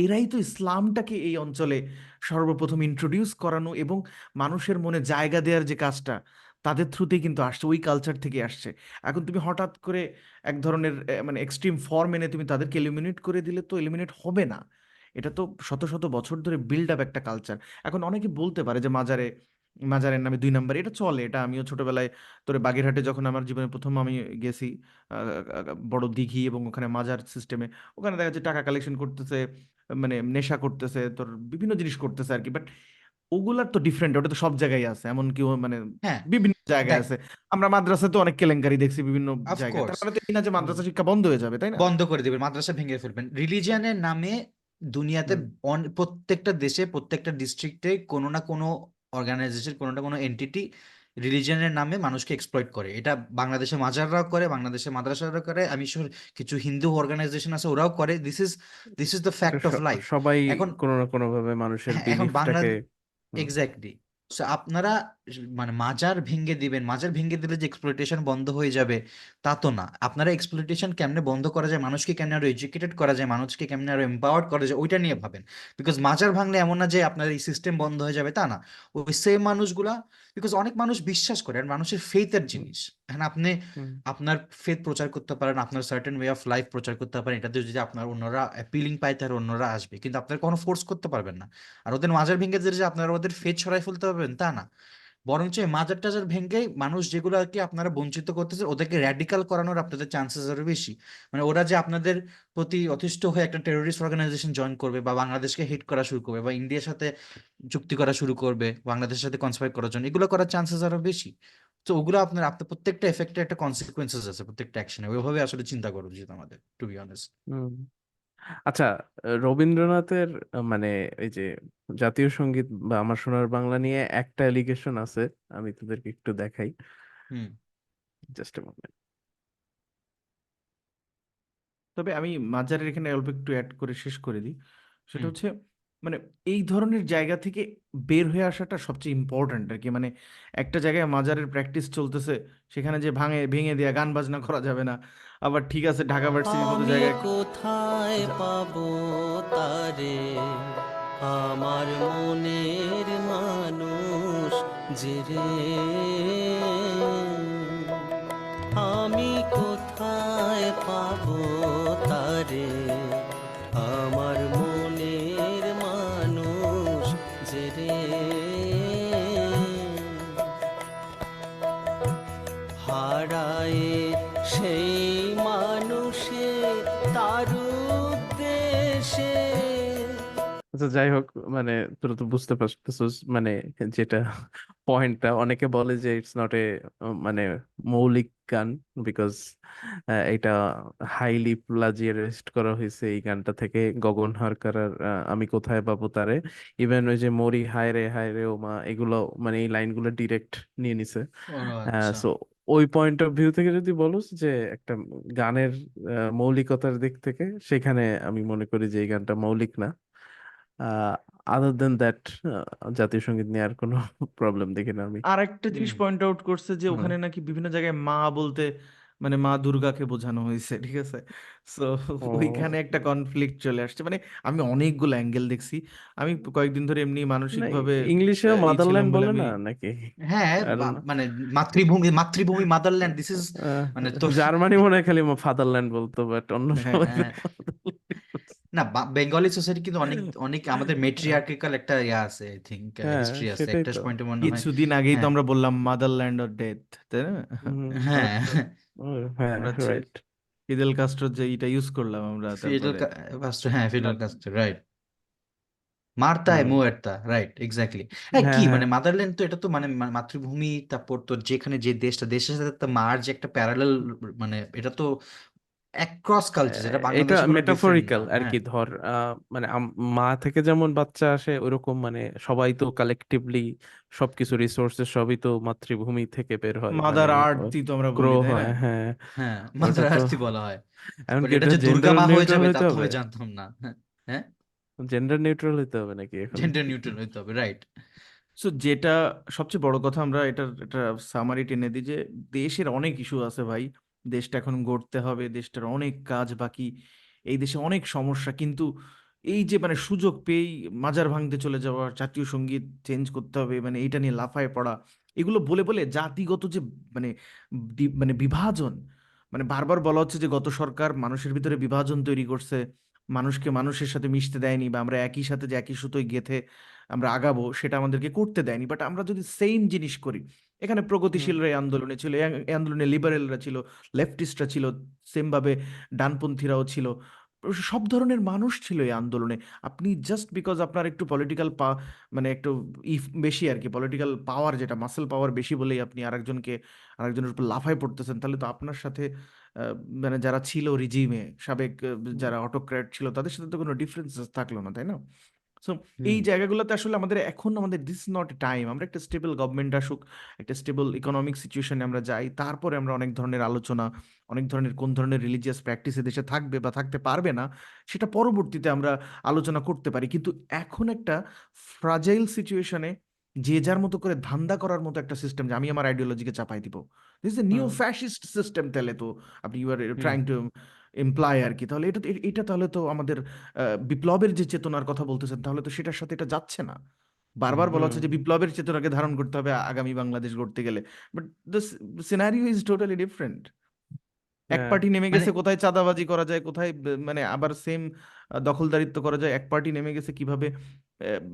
এরাই তো ইসলামটাকে এই অঞ্চলে সর্বপ্রথম ইন্ট্রোডিউস করানো এবং মানুষের মনে জায়গা দেওয়ার যে কাজটা তাদের থ্রুতেই কিন্তু আসছে, ওই কালচার থেকে আসছে। এখন তুমি হঠাৎ করে এক ধরনের মানে এক্সট্রিম ফর্ম এনে তুমি তাদেরকে এলিমিনেট করে দিলে তো এলিমিনেট হবে না। এটা তো শত শত বছর ধরে বিল্ড আপ একটা কালচার। এখন অনেকে বলতে পারে যে মাজারের নামে 2 নাম্বার, এটা চলে, এটা আমিও ছোটবেলায় তোর বাগেরহাটে যখন আমার জীবনে প্রথম আমি গেছি, বড় দিঘি এবং ওখানে মাজার সিস্টেমে, ওখানে দেখা যাচ্ছে টাকা কালেকশন করতেছে, মানে নেশা করতেছে, তোর বিভিন্ন জিনিস করতেছে আর কি। বাট ওগুলার তো ডিফারেন্ট, ওটা তো সব জায়গায় আছে, এমন কি মানে হ্যাঁ বিভিন্ন জায়গায় দেখ আছে। আমরা মাদ্রাসাতে অনেক কেলেঙ্কারি দেখছি বিভিন্ন জায়গায়, তার অফকোর্স মানে তো এই না যে মাদ্রাসা শিক্ষা বন্ধ হয়ে যাবে, তাই না? বন্ধ করে দিবেন, মাদ্রাসা ভেঙে ফেলবেন। রিলিজিয়নের নামে দুনিয়াতে হুম। প্রত্যেকটা দেশে প্রত্যেকটা ডিস্ট্রিক্টে কোনো না কোনো অর্গানাইজেশন, কোনো না কোনো এন্টিটি রিলিজিয়নের নামে মানুষকে এক্সপ্লয়েট করে। এটা বাংলাদেশে মাজাররাও করে, বাংলাদেশে মাদ্রাসারাও করে, আমি শিওর কিছু হিন্দু অর্গানাইজেশন আছে ওরাও করে। দিস ইজ দ্য এটা ফ্যাক্ট অফ লাইফ। সবাই এখন কোনো না কোনো ভাবে মানুষের হ্যাঁ, এখন বিলিফটাকে। হুম এক্স্যাক্টলি। সো আপনারা মানে মাজার ভেঙে দিবেন, মাজার ভেঙে দিলে যে এক্সপ্লয়টেশন বন্ধ হয়ে যাবে তা তো না। আপনারা এক্সপ্লয়টেশন কেমনে বন্ধ করা যায়, মানুষকে কেমনে আরো এডুকেটেড করা যায়, মানুষকে কেমনে আরো এম্পাওয়ার্ড করা যায়, ওইটা নিয়ে ভাবেন। বিকজ মাজার ভাঙলে এমন না যে আপনার এই সিস্টেম বন্ধ হয়ে যাবে, তা না। ওই সেম মানুষগুলা, বিকজ অনেক মানুষ বিশ্বাস করে, আর মানুষের ফেইথের হুম জিনিস। এখন আপনি হুম আপনার ফেথ প্রচার করতে পারেন, আপনার সার্টেন ওয়ে অফ লাইফ প্রচার করতে পারেন, এটাতে যদি আপনার অন্যরা অ্যাপিলিং পায় তাহলে অন্যরা আসবে, কিন্তু আপনার কোনো ফোর্স করতে পারবেন না। আর ওদের মাজার ভেঙে দিলে যে আপনারা ওদের ফেথ ছড়াই ফেলতে পারবেন তা না। বরঞ্চ এই মাজার টাজার ভেঙে মানুষ যেগুলো আর কি আপনারা বঞ্চিত করতেছে ওদেরকে র্যাডিকাল করানোর আপনাদের চান্সেস আরো বেশি। মানে ওরা যে আপনাদের প্রতি অতিষ্ঠ হয়ে একটা টেরোরিস্ট অর্গানাইজেশন জয়েন করবে, বা বাংলাদেশকে হিট করা শুরু করবে, বা ইন্ডিয়ার সাথে চুক্তি করা শুরু করবে বাংলাদেশের সাথে কনস্পায়ার করার জন্য, এগুলো করার চান্সেস আরো বেশি। তো ওগুলো আপনার আপনার প্রত্যেকটা এফেক্টের একটা কনসিকুয়েন্সেস আছে, প্রত্যেকটা অ্যাকশনে। ওইভাবে আসলে চিন্তা করা উচিত আমাদের, টু বি অনেস্ট। হুম। আচ্ছা, রবীন্দ্রনাথের মানে এই যে জাতীয় সঙ্গীত বা আমার সোনার বাংলা নিয়ে একটা এলিগেশন আছে, আমি তোদেরকে একটু দেখাই, হুম জাস্ট এ মোমেন্ট। তবে আমি মাজারের এখানে অল্প একটু অ্যাড করে শেষ করে দিই। সেটা হুম হচ্ছে মানে এই ধরনের জায়গা থেকে বের হয়ে আসাটা সবচেয়ে ইম্পর্ট্যান্ট আর কি। মানে একটা জায়গায় মাজারের প্র্যাকটিস চলতেছে, সেখানে যে ভেঙে দেয়া গান বাজনা করা যাবে না। আবার ঠিক আছে, ঢাকা ভার্সিটির মতো আমি জায়গায় কোথায় যা- পাবো তারে, আমার মনের মানুষ যে রে, আমি কোথায় পাবো তারে, আমার মনের মানুষ যে রে, হারায়ে সেই মানুষে তার উদ্দেশে। আচ্ছা, যাই হোক, মানে তোরা তো বুঝতে পারছিস, মানে যেটা পয়েন্টটা, অনেকে বলে যে ইটস নট এ মানে মৌলিক গান, বিকজ এটা হাইলি প্লাজিয়ারাইজড করা হয়েছে এই গানটা থেকে, গগন হারকার আর আমি কোথায় পাবো তারে। ইভেন ওই যে মরি হায় রে ও মা, এগুলো মানে এই লাইনগুলো ডিরেক্ট নিয়ে নিছে। ও আচ্ছা। সো ওই পয়েন্ট অফ ভিউ থেকে যদি বলোস যে একটা গানের মৌলিকতার দিক থেকে, সেখানে আমি মনে করি যে এই গানটা মৌলিক না। আদার দেন দ্যাট, জাতীয় সঙ্গীত নিয়ে আর কোনো প্রবলেম দেখি না আমি। আর একটা জিনিস হুম পয়েন্ট আউট করছে যে হুম ওখানে নাকি বিভিন্ন জায়গায় মা বলতে মানে মা দুর্গাকে বোঝানো হয়েছে, ঠিক আছে? সো ওইখানে ও, একটা কনফ্লিক্ট চলে আসছে। মানে আমি অনেকগুলো অ্যাঙ্গেল দেখছি। আমি কয়েকদিন ধরে এমনি না, মানসিকভাবে ইংলিশেও ই ছিলাম মাদারল্যান্ড বলে বলে আমি না নাকি? হ্যাঁ, I don't know. মানে মাতৃভূমি, মাতৃভূমি মাদারল্যান্ড, দিস ইজ আহ, মানে তো জার্মানি মনে হয় খালি ফাদারল্যান্ড বলতো, বাট অন্য হ্যাঁ, সবাই তো হ্যাঁ। fatherland বলছে। না, বেঙ্গলি সোসাইটি কিন্তু অনেক অনেক আমাদের মেট্রিয়ার্কিক্যাল একটা ইয়া আছে, আই থিঙ্ক হ্যাঁ, হিস্ট্রি আছে সেটাই একটা তো। পয়েন্টে মনে হয়। কিছুদিন আগেই তো হ্যাঁ আমরা বললাম মাদারল্যান্ড অর ডেথ, তাই না? হুম, মনে হ্যাঁ আছে? ও, হ্যাঁ, আমরা হচ্ছে রাইট। ফিদেল কাস্ট্রোর যে এটা ইউজ করলাম আমরা, ফিডেল তারপরে কাস্ট্রো, হ্যাঁ ফিডেল তার- কাস্ট্রো, রাইট। মার্তা হুম, মুয়ের্তা, রাইট, এক্স্যাক্টলি। হ্যাঁ, হ্যাঁ কি হ্যাঁ। মানে মাদারল্যান্ড তো এটা তো মানে মাতৃভূমি, তারপর তো যেখানে যে দেশটা, দেশের সাথে একটা মার যে একটা প্যারালাল, মানে এটা তো অ্যাক্রস কালচার, যেটা এটা বাংলাদেশে কোনো ডিফারেন্ট না। মেটাফরিক্যাল আর হ্যাঁ কি, ধর মানে মা থেকে যেমন বাচ্চা আসে ওইরকম, মানে সবাই তো কালেকটিভলি সবকিছু রিসোর্সেস সবই তো মাতৃভূমি থেকে বের হয়, মানে মাদার আর্থই তো আমরা গ্রো বলি, তাই না? হয়, হ্যাঁ। হ্যাঁ, ওটা মাদার তো আর্থই বলা হয়। বাট এমনকি এটা এটা যে দুর্গা জেন্ডার মা হয়ে নিউট্রাল যাবে তা হইতে তো হবে, আমি জানতাম না। হ্যাঁ হ্যাঁ, জেন্ডার নিউট্রাল হইতে হবে নাকি এখন? জেন্ডার নিউট্রাল হইতে হবে, রাইট। সো যেটা সবচেয়ে বড় কথা, আমরা এটা সামারি টেনে দিই যে দেশের অনেক ইস্যু আছে ভাই। দেশটা এখন গড়তে হবে, দেশটার অনেক কাজ বাকি, এই দেশে অনেক সমস্যা, কিন্তু এই যে মানে সুযোগ পেয়েই মাজার ভাঙতে চলে যাওয়া, জাতীয় সঙ্গীত চেঞ্জ করতে হবে, মানে এইটা নিয়ে লাফায় পড়া, এগুলো বলে বলে জাতিগত যে মানে মানে বিভাজন, মানে বারবার বলা হচ্ছে যে গত সরকার মানুষের ভিতরে বিভাজন তৈরি করছে, মানুষকে মানুষের সাথে মিশতে দেয়নি, বা আমরা একই সাথে যে একই সুতোয় গেঁথে আমরা আগাবো সেটা আমাদেরকে করতে দেয়নি। বাট আমরা যদি সেম জিনিস করি, এখানে হুম প্রগতিশীলরা এই আন্দোলনে ছিল, এই আন্দোলনে লিবারেলরা ছিল, লেফটিস্টরা ছিল, সেম ভাবে ডানপন্থীরাও ছিল, সব ধরনের মানুষ ছিল এই আন্দোলনে। আপনি জাস্ট বিকজ আপনার একটু পলিটিক্যাল মানে একটু বেশি আর কি, পলিটিক্যাল পাওয়ার, যেটা মাসেল পাওয়ার বেশি বলেই আপনি আরেকজনের উপর লাফায় পড়তেছেন, তাহলে তো আপনার সাথে আহ, মানে যারা ছিল রিজিমে, সাবেক হুম যারা অটোক্র্যাট ছিল, তাদের সাথে তো কোনো ডিফারেন্স থাকলো না, তাই না? সো এই হুম জায়গাগুলোতে আসলে আমাদের দিস নট টাইম, আমরা একটা স্টেবল গভর্নমেন্ট আসুক, একটা স্টেবল ইকোনমিক সিচুয়েশনে আমরা যাই, তারপরে আমরা অনেক ধরনের আলোচনা, অনেক ধরনের কোন ধরনের রিলিজিয়াস প্র্যাকটিস দেশে থাকবে বা থাকতে পারবে না, সেটা পরবর্তীতে আমরা আলোচনা করতে পারি। কিন্তু এখন একটা ফ্রাজাইল সিচুয়েশনে যে যার মতো করে ধান্দা করার মতো একটা সিস্টেম, যে আমি আমার আইডিওলজিকে চাপাই দিব, this is a new hmm fascist system, তাহলে তো আপনি you are hmm trying to employ আর কি, তাহলে এটা তাহলে তো আমাদের বিপ্লবের যে চেতনার কথা বলতেছেন, তাহলে তো সেটার সাথে এটা যাচ্ছে না। বারবার বলা হুম হচ্ছে যে বিপ্লবের চেতনাকে ধারণ করতে হবে আগামী বাংলাদেশ গড়তে গেলে, but the scenario is totally different. এক হ্যাঁ পার্টি নেমে মানে গেছে কোথায় চাঁদাবাজি করা যায়, কোথায় মানে আবার সেম দখলদারিত্ব করা যায়, এক পার্টি নেমে গেছে কিভাবে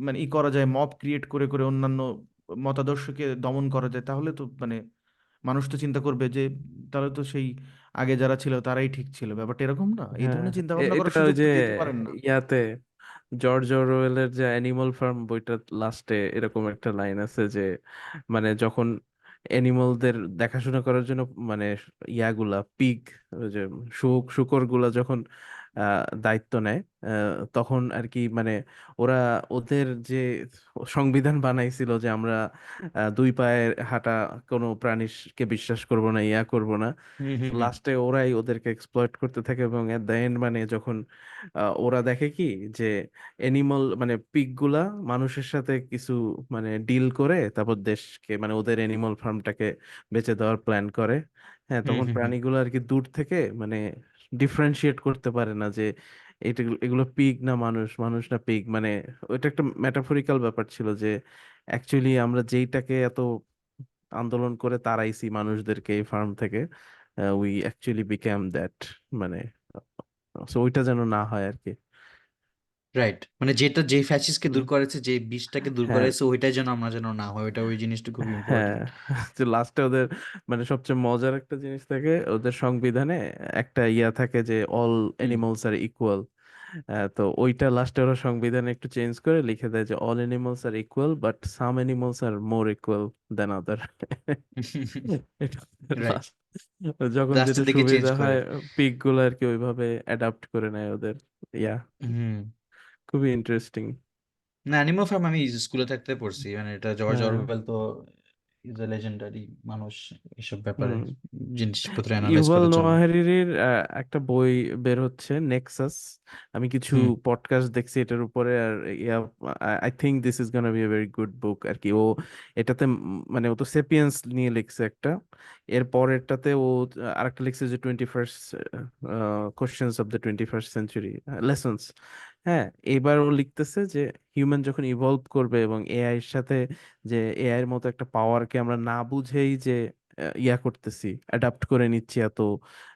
মানে ই করা যায়, মব ক্রিয়েট করে করে অন্যান্য মতাদর্শকে দমন করা যায়, তাহলে তো মানে মানুষ তো চিন্তা করবে যে তাহলে তো সেই আগে যারা ছিল তারাই ঠিক ছিল। ব্যাপারটা এরকম না, এই হ্যাঁ ধরনের চিন্তা ভাবনা এটা করার ওই সুযোগ যে তো দিতে পারেন না। ইয়াতে জর্জ অরওয়েলের যে অ্যানিমাল ফার্ম বইটার লাস্টে এরকম একটা লাইন আছে যে মানে যখন অ্যানিমালদের দেখাশোনা করার জন্য মানে ইয়াগুলা পিগ, ওই যে শুকর গুলা যখন দায়িত্ব নেয়, তখন আর কি মানে ওরা ওদের যে সংবিধান বানাইছিল যে আমরা দুই পায়ে হাঁটা কোনো প্রাণীকে বিশ্বাস করব না, ইয়া করব না, হুম হুম হুম লাস্টে ওরাই ওদেরকে এক্সপ্লয়েট করতে থাকে এবং এট দ্য এন্ড মানে যখন ওরা দেখে কি যে এনিমাল মানে পিগ গুলা মানুষের সাথে কিছু মানে ডিল করে তারপর দেশকে মানে ওদের এনিমাল ফার্মটাকে বেচে দেওয়ার প্ল্যান করে। হ্যাঁ, হুম তখন হুম হুম প্রাণীগুলো আর কি দূর থেকে মানে ডিফারেন্সিয়েট করতে পারে না যে এটা এগুলো পিগ না মানুষ, মানুষ না পিগ, মানে ওইটা একটা মেটাফরিক্যাল ব্যাপার ছিল যে অ্যাকচুয়ালি আমরা যেইটাকে এত আন্দোলন করে তাড়াইছি মানুষদেরকে এই ফার্ম থেকে, উই অ্যাকচুয়ালি বিকেম দ্যাট, মানে so ওইটা যেন না হয় আর কি। রাইট, মানে যেটা যে ফ্যাসিস্টকে হুম, দূর করেছে, যে বিষটাকে দূর হ্যাঁ করেছে, ওইটাই যেন আমরা যেন না হয়, ওইটা ওই জিনিসটা খুবই হ্যাঁ ইম্পর্টেন্ট। যে লাস্টে ওদের মানে সবচেয়ে মজার একটা জিনিস থাকে ওদের সংবিধানে, একটা ইয়া থাকে যে all hmm animals are equal. তো ওইটা লাস্টে ওরা সংবিধানে একটু চেঞ্জ করে লিখে দেয় যে all animals are equal but some animals are more equal than other. এটা রাইট, last যখন যেটা লাস্টের দিকে চেঞ্জ সুবিধা করে। হয় পিগ গুলো আর কি ওইভাবে অ্যাডাপ্ট করে নেয় ওদের। ইয়া হুম, খুবই ইন্টারেস্টিং। না অ্যানিমাল ফার্ম আমি স্কুলে থাকতে পড়ছি, মানে এটা জর্জ হ্যাঁ অরওয়েল তো ইজ এ লেজেন্ডারি মানুষ এসব ব্যাপারে হুম জিনিসপত্র অ্যানালাইজ ইউভাল করার জন্য। নোয়া হ্যারিরির একটা বই বের হচ্ছে নেক্সাস। আমি কিছু হুম পডকাস্ট দেখছি এটার উপরে, আর yeah I think this is gonna be a very good book আর কি। ও এটাতে মানে ও তো সেপিয়েন্স নিয়ে লিখছে একটা, এর পরেরটাতে ও আরেকটা লিখছে যে 21st questions of the 21st century lessons. হ্যাঁ, এবার ও লিখতেছে যে হিউম্যান যখন ইভলভ করবে এবং এআই এর সাথে, যে এআই এর মতো একটা পাওয়ারকে আমরা না বুঝেই যে ইয়া করতেছি, অ্যাডাপ্ট করে নিচ্ছি এত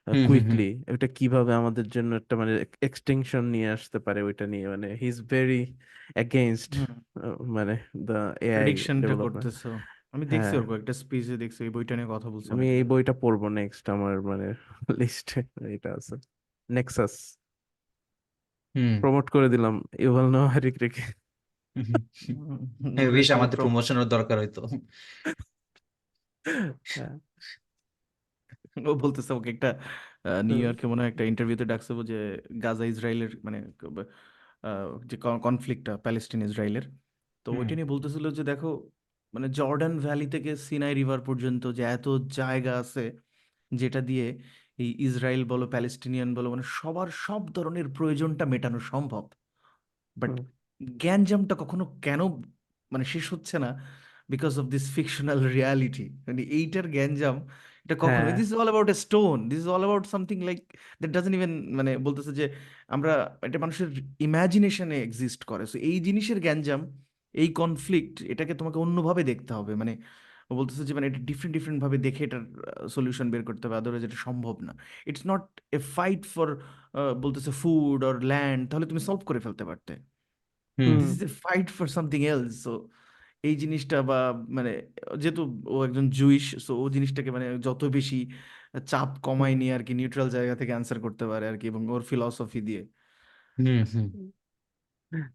হুম হুম হুম কুইকলি, ওইটা কিভাবে আমাদের জন্য একটা মানে এক্সটিংশন নিয়ে আসতে পারে ওইটা নিয়ে মানে হি ইজ ভেরি এগেইনস্ট হুম, মানে দ্য এআই প্রেডিকশনটা ডেভেলপমেন্ট। করতেছো। আমি দেখছি হ্যাঁ, ওর কয়েকটা স্পিচে দেখছি, এই বইটা নিয়ে কথা বলছে আমি অনেক। এই বইটা পড়বো নেক্সট আমার মানে লিস্টে এটা আছে, নেক্সাস। হুম প্রমোট করে দিলাম ইউভাল নোয়া হ্যারিকে। বিশ খালি আমাদের প্রমোশনের দরকার হইতো। হ্যাঁ ও বলতেছে ওকে একটা নিউ ইয়র্কে মনে হয় একটা ইন্টারভিউতে ডাকছে, যে গাজা ইসরায়েলের মানে যে কনফ্লিক্টটা প্যালেস্টিন ইসরায়েলের, তো হুম ওইটা নিয়ে বলতেছিল যে দেখো, মানে জর্ডান ভ্যালি থেকে সিনাই রিভার পর্যন্ত যে এত জায়গা আছে যেটা দিয়ে এই ইসরায়েল বলো প্যালেস্টিনিয়ান বলো মানে সবার সব ধরনের প্রয়োজনটা মেটানো সম্ভব, বাট হুম গ্যাঞ্জামটা কখনো কেন মানে শেষ হচ্ছে না, because of this fictional reality. মানে এইটার গ্যাঞ্জাম এটা কখনো, হ্যাঁ this is all about a stone, this is all about something like that doesn't even, মানে বলতেছে যে আমরা, এটা মানুষের ইমাজিনেশনে এক্সিস্ট করে। সো এই জিনিসের গ্যাঞ্জাম, এই কনফ্লিক্ট, এটাকে তোমাকে অন্যভাবে দেখতে হবে। মানে ও বলতেছে যে মানে এটা ডিফারেন্ট ডিফারেন্ট ভাবে দেখে এটার সলিউশন বের করতে হবে, আদারওয়াইজ এটা সম্ভব না। It's not a fight for, বলতেছে ফুড অর ল্যান্ড, তাহলে তুমি সলভ করে ফেলতে পারতে। Hmm hmm this is a fight for something else. So এই জিনিসটা বা মানে যেহেতু ও একজন জুইশ, সো ও জিনিসটাকে মানে যত বেশি চাপ কমায় হুম নিয়ে আর কি নিউট্রাল জায়গা থেকে অ্যান্সার করতে পারে আর কি, এবং ওর ফিলসফি দিয়ে। হুম হুম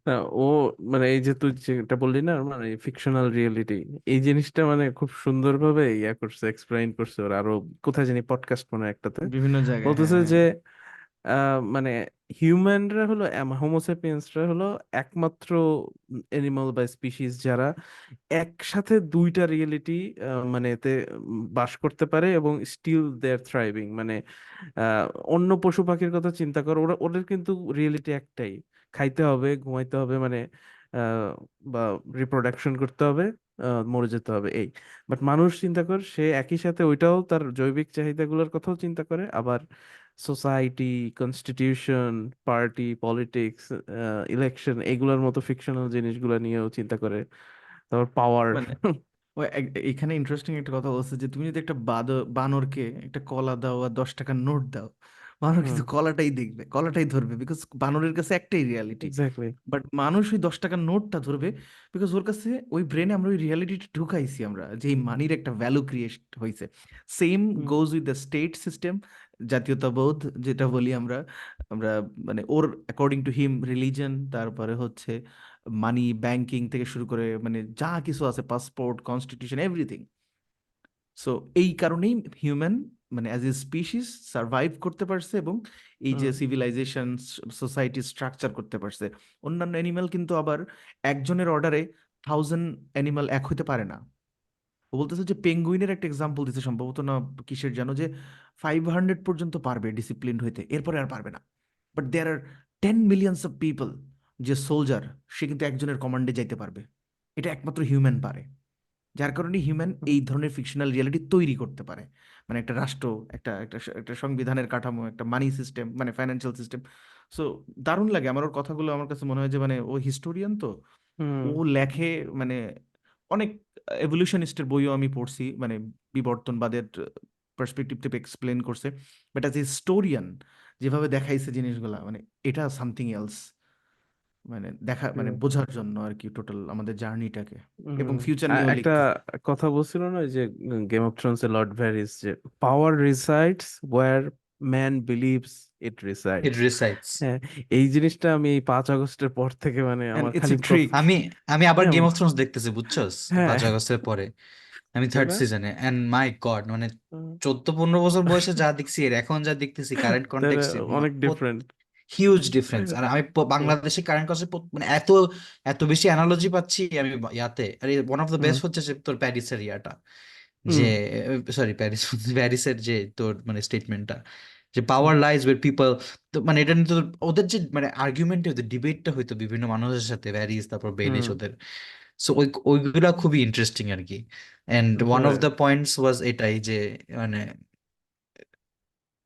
না, ও মানে এই যে তুই যেটা বললি না, মানে ফিকশনাল রিয়েলিটি, এই জিনিসটা মানে খুব সুন্দরভাবে ইয়া করছে, এক্সপ্লেইন করছে ওরা আরো কোথায় জানি পডকাস্ট মনে হয় একটাতে। বিভিন্ন জায়গায়, হ্যাঁ বলতেছে হ্যাঁ। যে মানে হিউম্যানরা হলো, হোমোসেপিয়েন্সরা হলো একমাত্র এনিমাল বা স্পিসিস যারা একসাথে দুইটা রিয়েলিটি মানে এতে বাস করতে পারে এবং স্টিল দে আর থ্রাইভিং। মানে আহ, অন্য পশু পাখির কথা চিন্তা কর, ওরা ওদের কিন্তু রিয়েলিটি একটাই, খাইতে হবে, ঘুমাইতে হবে, মানে আহ, বা রিপ্রোডাকশন করতে হবে, মরে যেতে হবে, এই। বাট মানুষ চিন্তা কর, সে একই সাথে ওইটাও, তার জৈবিক চাহিদাগুলোর কথাও চিন্তা করে, আবার society, constitution, party, politics, election, এগুলোর মতো ফিকশনাল জিনিসগুলো নিয়েও চিন্তা করে। তারপর পাওয়ার। মানে ও এখানে ইন্টারেস্টিং একটা কথা বলছে যে তুমি যদি একটা বানরকে একটা কলা দাও আর 10 টাকার নোট দাও, বানর হুম কিন্তু কলাটাই দেখবে, কলাটাই ধরবে, বিকজ বানরের কাছে একটাই রিয়ালিটি। এক্স্যাক্টলি। বাট মানুষ ওই 10 টাকার নোটটা ধরবে, বিকজ ওর কাছে ওই ব্রেনে আমরা ওই রিয়ালিটিটা ঢুকাইছি আমরা, যে এই মানির একটা ভ্যালু ক্রিয়েট হয়েছে। Same hmm goes with the state system, জাতীয়তাবোধ যেটা বলি আমরা। আমরা মানে ওর অ্যাকর্ডিং টু হিম রিলিজন, তারপরে হচ্ছে মানি, ব্যাংকিং থেকে শুরু করে মানে যা কিছু আছে, পাসপোর্ট, কনস্টিটিউশন, এভরিথিং। সো এই কারণেই হিউম্যান মানে অ্যাজ এ স্পিসিস সার্ভাইভ করতে পারছে, এবং এই যে হুম সিভিলাইজেশন, সোসাইটি স্ট্রাকচার করতে পারছে। অন্যান্য অ্যানিমাল কিন্তু আবার একজনের অর্ডারে 1000 অ্যানিমাল এক হইতে পারে না। ও বলতেছে যে পেঙ্গুইনের একটা এক্সাম্পল দিতে, সম্ভবত না কিসের জানো, যে 500 পর্যন্ত পারবে ডিসিপ্লিন হইতে, এরপরে আর পারবে না। But there are 10 millions of people, যে সোলজার, সে কিন্তু একজনের কমান্ডে যাইতে পারবে। এটা একমাত্র হিউম্যান পারে। যার কারণে হিউম্যান হুম এই ধরনের ফিকশনাল রিয়েলিটি তৈরি করতে পারে। মানে একটা রাষ্ট্র, একটা একটা একটা সংবিধানের কাঠামো, একটা মানি সিস্টেম, মানে ফাইন্যান্সিয়াল সিস্টেম। সো দারুণ লাগে আমার ওর কথাগুলো। আমার কাছে মনে হয় যে মানে ও হিস্টোরিয়ান তো, হুম ও লেখে মানে অনেক এভলিউশনিস্টের বইও আমি পড়ছি, মানে বিবর্তনবাদের পার্সপেক্টিভ থেকে এক্সপ্লেন করছে। বাট অ্যাজ এ হিস্টোরিয়ান যেভাবে দেখাইছে জিনিসগুলা, মানে এটা সামথিং এলস। মানে দেখা মানে হুম বোঝার জন্য আর কি টোটাল আমাদের জার্নিটাকে, এবং হুম। ফিউচার নিয়েও একটা লিখতেছে। কথা বলছিল না ওই যে game of Thrones A Lord varies, যে power resides where man believes it it resides. রিসাইটস। হ্যাঁ, এই জিনিসটা আমি এই 5 আগস্টের পর থেকে মানে অ্যান্ড আমার ইটস খালি এ ট্রিক। আমি আমি আবার হ্যাঁ গেম অফ থ্রোনস দেখতেছি বুঝছস, হ্যাঁ 5 আগস্টের পরে। আমি তাই থার্ড না? সিজনে, এন্ড মাই গড, মানে হুম, 14-15 বছর বয়সে যা দেখছি আর এখন যা দেখতেছি কারেন্ট তাহলে কনটেক্সটে, অনেক ডিফারেন্ট। Huge difference. আর আমি বাংলাদেশে কারেন্ট কনটেক্সটে মানে এত এত বেশি অ্যানালজি পাচ্ছি আমি ইয়াতে। আর one of the hmm best হচ্ছে যে তোর প্যারিসের ইয়াটা, যে হুম সরি প্যারিস প্যারিসের যে তোর মানে স্টেটমেন্টটা, যে হুম পাওয়ার লাইজ ওয়্যার পিপল। তো মানে এটা নিয়ে তো ওদের যে মানে আর্গুমেন্টে হতো, ডিবেটটা হইতো বিভিন্ন মানুষের সাথে, প্যারিস তারপর বেলিশ হুম ওদের। সো ওইগুলা খুবই ইন্টারেস্টিং আর কি। এন্ড ওয়ান আসলে অফ দ্য পয়েন্টস ওয়াজ এটাই যে মানে